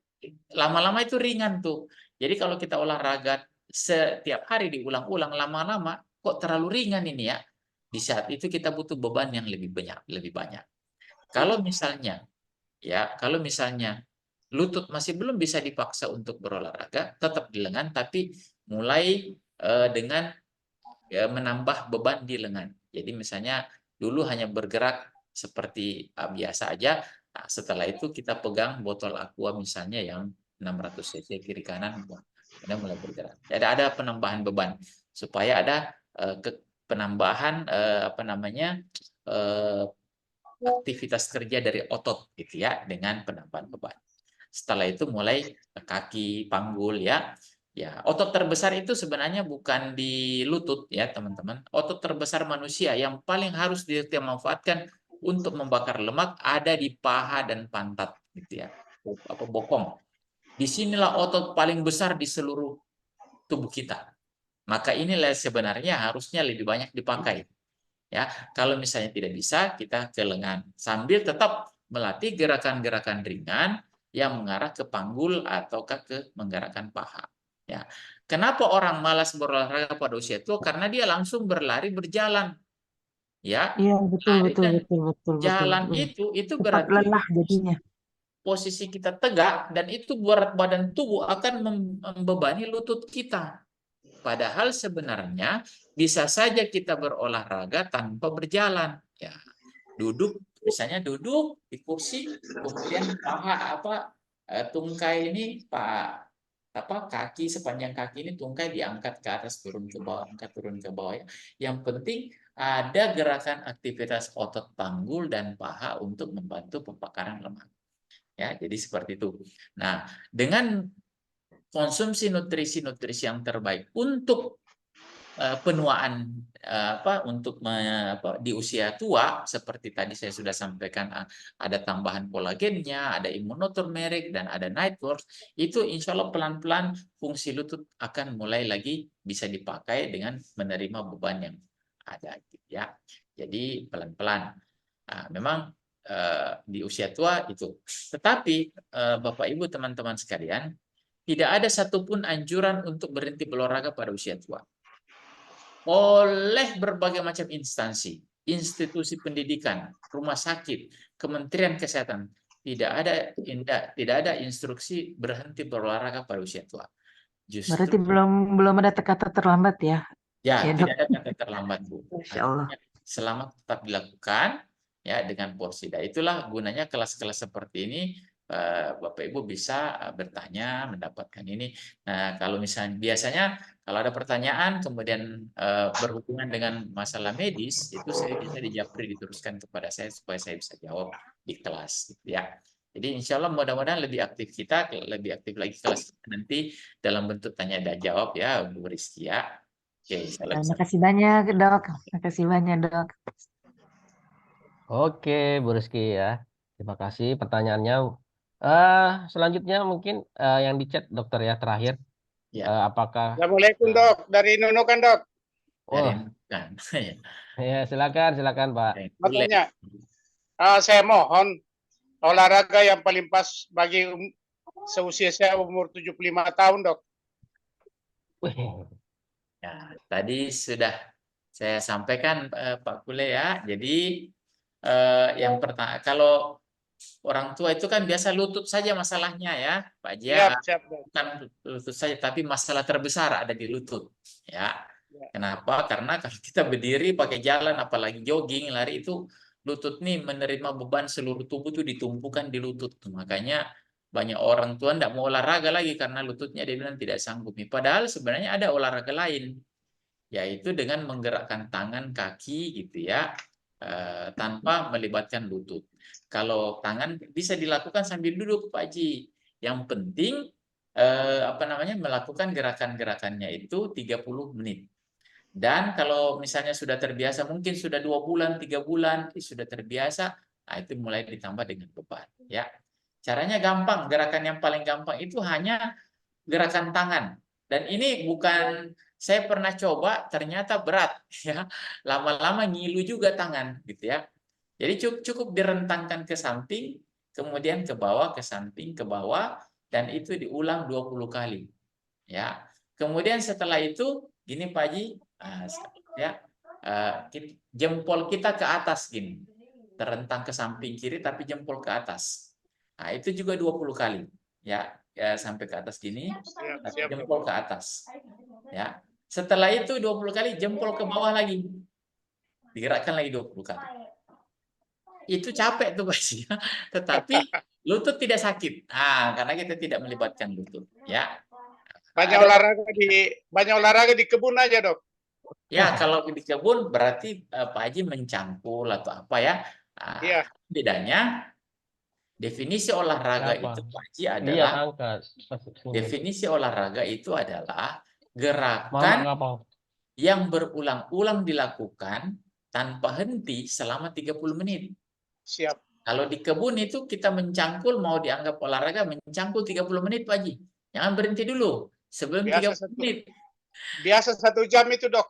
lama-lama itu ringan tuh. Jadi kalau kita olahraga setiap hari diulang-ulang, lama-lama kok terlalu ringan ini ya. Di saat itu kita butuh beban yang lebih banyak. Kalau misalnya lutut masih belum bisa dipaksa untuk berolahraga, tetap di lengan, tapi mulai dengan menambah beban di lengan. Jadi misalnya dulu hanya bergerak seperti biasa aja, nah, setelah itu kita pegang botol aqua misalnya yang 600 cc kiri kanan, kemudian mulai bergerak. Jadi ada penambahan beban supaya ada penambahan aktivitas kerja dari otot gitu ya dengan penambahan beban. Setelah itu mulai kaki, panggul ya. Ya, otot terbesar itu sebenarnya bukan di lutut ya, teman-teman. Otot terbesar manusia yang paling harus dimanfaatkan untuk membakar lemak ada di paha dan pantat gitu ya. Bokong. Disinilah otot paling besar di seluruh tubuh kita. Maka inilah sebenarnya harusnya lebih banyak dipakai. Ya, kalau misalnya tidak bisa, kita ke lengan sambil tetap melatih gerakan-gerakan ringan yang mengarah ke panggul ataukah ke menggerakkan paha. Ya, kenapa orang malas berolahraga pada usia tua? Karena dia langsung berlari berjalan. Ya, Iya, betul, lari betul, dan betul. jalan Betul. itu Cepat berarti lelah jadinya. posisi kita tegak dan itu berat badan tubuh akan membebani lutut kita. Padahal sebenarnya bisa saja kita berolahraga tanpa berjalan. Ya, misalnya duduk di kursi, kemudian paha tungkai ini kaki sepanjang kaki ini tungkai diangkat ke atas turun ke bawah, angkat turun ke bawah. Ya. Yang penting ada gerakan aktivitas otot panggul dan paha untuk membantu pembakaran lemak. Ya, jadi seperti itu. Nah, dengan konsumsi nutrisi-nutrisi yang terbaik untuk penuaan di usia tua seperti tadi saya sudah sampaikan, ada tambahan kolagennya, ada imunoturmerik dan ada night work, itu insya Allah pelan-pelan fungsi lutut akan mulai lagi bisa dipakai dengan menerima beban yang ada ya. Jadi pelan-pelan. Nah, memang di usia tua itu. Tetapi Bapak Ibu teman-teman sekalian, tidak ada satupun anjuran untuk berhenti berolahraga pada usia tua. Oleh berbagai macam instansi, institusi pendidikan, rumah sakit, Kementerian Kesehatan, tidak ada instruksi berhenti berolahraga pada usia tua. Berarti Justru belum ada kata terlambat ya, ya, ya dok? tidak ada kata terlambat, Bu. Insya Allah. Selama tetap dilakukan ya dengan porsi. Dan itulah gunanya kelas-kelas seperti ini. Bapak Ibu bisa bertanya, mendapatkan ini. Nah, kalau misalnya biasanya kalau ada pertanyaan kemudian berhubungan dengan masalah medis, itu saya bisa dijapri diteruskan kepada saya supaya saya bisa jawab di kelas, gitu ya. Jadi insya Allah mudah-mudahan lebih aktif lebih aktif lagi kelas kita nanti dalam bentuk tanya dan jawab ya, Bu Rizky ya. Oke, Terima kasih banyak dok. Terima kasih banyak dok. Oke, Bu Rizky ya. Terima kasih pertanyaannya. Selanjutnya mungkin yang di chat dokter ya terakhir. Ya. Apakah Assalamualaikum dok, dari Nunukan dok. Dari oh kan. ya silakan Pak. Mau tanya, saya mohon olahraga yang paling pas bagi seusia saya umur 75 tahun dok. Wih, Ya, tadi sudah saya sampaikan Pak Kule ya. Jadi yang pertama, kalau orang tua itu kan biasa lutut saja masalahnya ya, Pak Jia. Siap dok. Bukan lutut saja, tapi masalah terbesar ada di lutut. Ya. Kenapa? Karena kalau kita berdiri pakai jalan, apalagi jogging, lari itu lutut nih menerima beban seluruh tubuh tuh ditumpukan di lutut. Makanya banyak orang tua tidak mau olahraga lagi karena lututnya dia bilang tidak sanggup. Padahal sebenarnya ada olahraga lain, yaitu dengan menggerakkan tangan, kaki gitu ya, tanpa melibatkan lutut. Kalau tangan bisa dilakukan sambil duduk, Pak Haji. Yang penting melakukan gerakan-gerakannya itu 30 menit. Dan kalau misalnya sudah terbiasa, mungkin sudah 2 bulan, 3 bulan, sudah terbiasa, nah itu mulai ditambah dengan beban. Ya, caranya gampang. Gerakan yang paling gampang itu hanya gerakan tangan. Dan ini bukan saya pernah coba, ternyata berat. Ya, lama-lama ngilu juga tangan, gitu ya. Jadi cukup direntangkan ke samping, kemudian ke bawah, ke samping, ke bawah, dan itu diulang 20 kali. Ya. Kemudian setelah itu gini Pak Haji, ya, jempol kita ke atas gini, terentang ke samping kiri tapi jempol ke atas. Nah, itu juga 20 kali. Ya, sampai ke atas gini, jempol ke atas. Ya. Setelah itu 20 kali jempol ke bawah lagi. Digerakkan lagi 20 kali. Itu capek tuh Pak Haji, tetapi lutut tidak sakit. Karena kita tidak melibatkan lutut, ya. Banyak olahraga di kebun aja dok. Ya, kalau di kebun berarti Pak Haji mencangkul atau apa ya. Iya. Bedanya definisi olahraga Apa? itu Pak Haji adalah angkat. definisi olahraga itu adalah Mama gerakan ngapa? yang berulang-ulang dilakukan tanpa henti selama 30 menit. Siap. Kalau di kebun itu kita mencangkul, mau dianggap olahraga, mencangkul 30 menit Pak Haji. Jangan berhenti dulu sebelum 30 menit. Biasa 1 jam itu dok.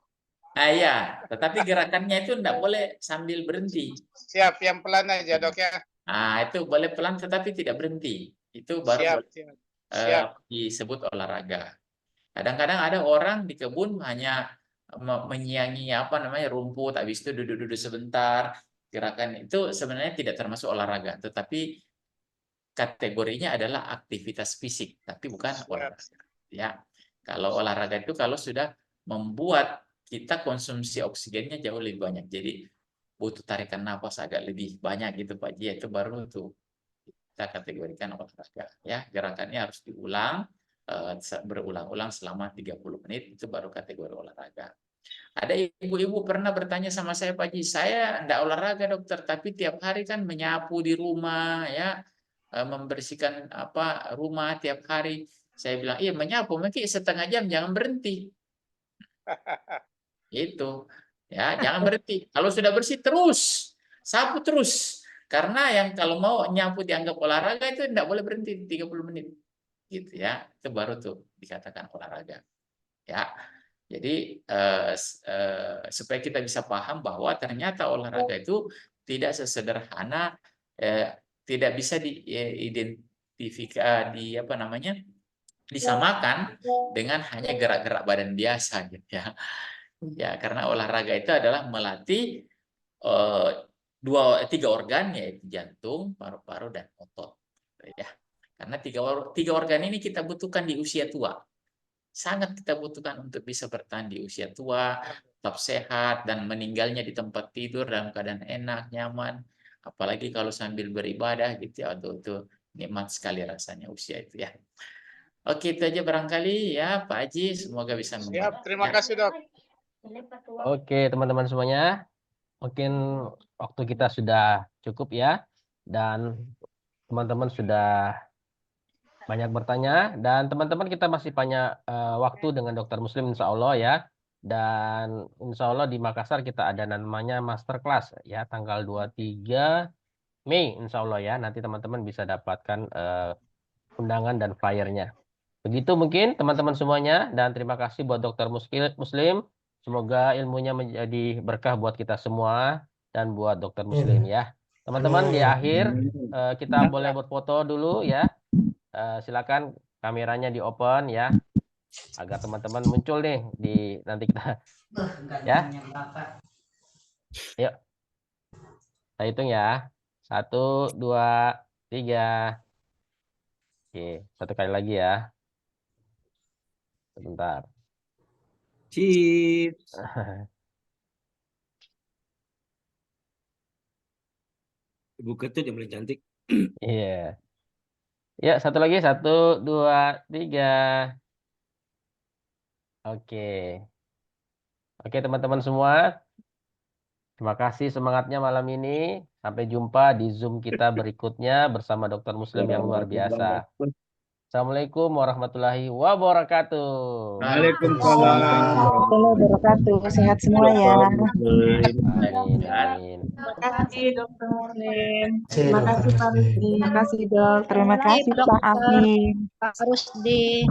Ya, tetapi gerakannya itu tidak boleh sambil berhenti. Siap, yang pelan aja dok ya. Itu boleh pelan tetapi tidak berhenti. Itu baru Siap. disebut olahraga. Kadang-kadang ada orang di kebun hanya menyiangi rumput, habis itu duduk-duduk sebentar. Gerakan itu sebenarnya tidak termasuk olahraga, tetapi kategorinya adalah aktivitas fisik, tapi bukan olahraga. Ya, kalau olahraga itu kalau sudah membuat kita konsumsi oksigennya jauh lebih banyak, jadi butuh tarikan nafas agak lebih banyak gitu Pak Ji, itu baru tuh kita kategorikan olahraga. Ya, gerakannya harus diulang berulang-ulang selama 30 menit, itu baru kategori olahraga. Ada ibu-ibu pernah bertanya sama saya, Pak Ji, saya enggak olahraga dokter, tapi tiap hari kan menyapu di rumah ya, membersihkan rumah tiap hari. Saya bilang, iya menyapu, mungkin setengah jam, jangan berhenti. Itu ya, jangan berhenti. Kalau sudah bersih terus, sapu terus. Karena yang kalau mau nyapu dianggap olahraga itu tidak boleh berhenti 30 menit. Gitu ya. Itu baru tuh dikatakan olahraga. Ya. Jadi supaya kita bisa paham bahwa ternyata olahraga itu tidak sesederhana tidak bisa diidentifikasi disamakan dengan hanya gerak-gerak badan biasa gitu ya. Ya, karena olahraga itu adalah melatih tiga organ, yaitu jantung, paru-paru, dan otot. Ya, karena tiga organ ini kita butuhkan di usia tua. Sangat kita butuhkan untuk bisa bertahan di usia tua, tetap sehat, dan meninggalnya di tempat tidur dalam keadaan enak, nyaman. Apalagi kalau sambil beribadah gitu ya, itu nikmat sekali rasanya usia itu ya. Oke, itu aja barangkali ya Pak Haji, semoga bisa Siap, membantu. terima Ya. kasih dok. Oke, teman-teman semuanya. Mungkin waktu kita sudah cukup ya. Dan teman-teman sudah banyak bertanya. Dan teman-teman kita masih banyak waktu dengan Dokter Muslim insya Allah ya. Dan insya Allah di Makassar kita ada namanya masterclass ya. Tanggal 23 Mei insya Allah ya. Nanti teman-teman bisa dapatkan undangan dan flyernya. Begitu mungkin teman-teman semuanya. Dan terima kasih buat Dokter Muslim. Semoga ilmunya menjadi berkah buat kita semua dan buat Dokter Muslim ya. Teman-teman di akhir kita boleh berfoto dulu ya. Silakan kameranya di open ya. Agar teman-teman muncul nih di nanti kita ya. Yuk. Saya hitung ya. 1, 2, 3. Oke, satu kali lagi ya. Sebentar. Cheers. Ibu Ketut yang paling cantik. Iya. Ya, satu lagi. 1, 2, 3. Oke. Oke, teman-teman semua. Terima kasih semangatnya malam ini. Sampai jumpa di Zoom kita berikutnya bersama Dokter Muslim yang luar biasa. Assalamualaikum warahmatullahi wabarakatuh. Waalaikumsalam. Warahmatullahi wabarakatuh. Sehat semua ya. Amin, amin. Terima kasih Dokter Muslim. Terima kasih Pak Rusdi. Terima kasih Dok. Terima kasih Pak Amin. Pak Rusdi.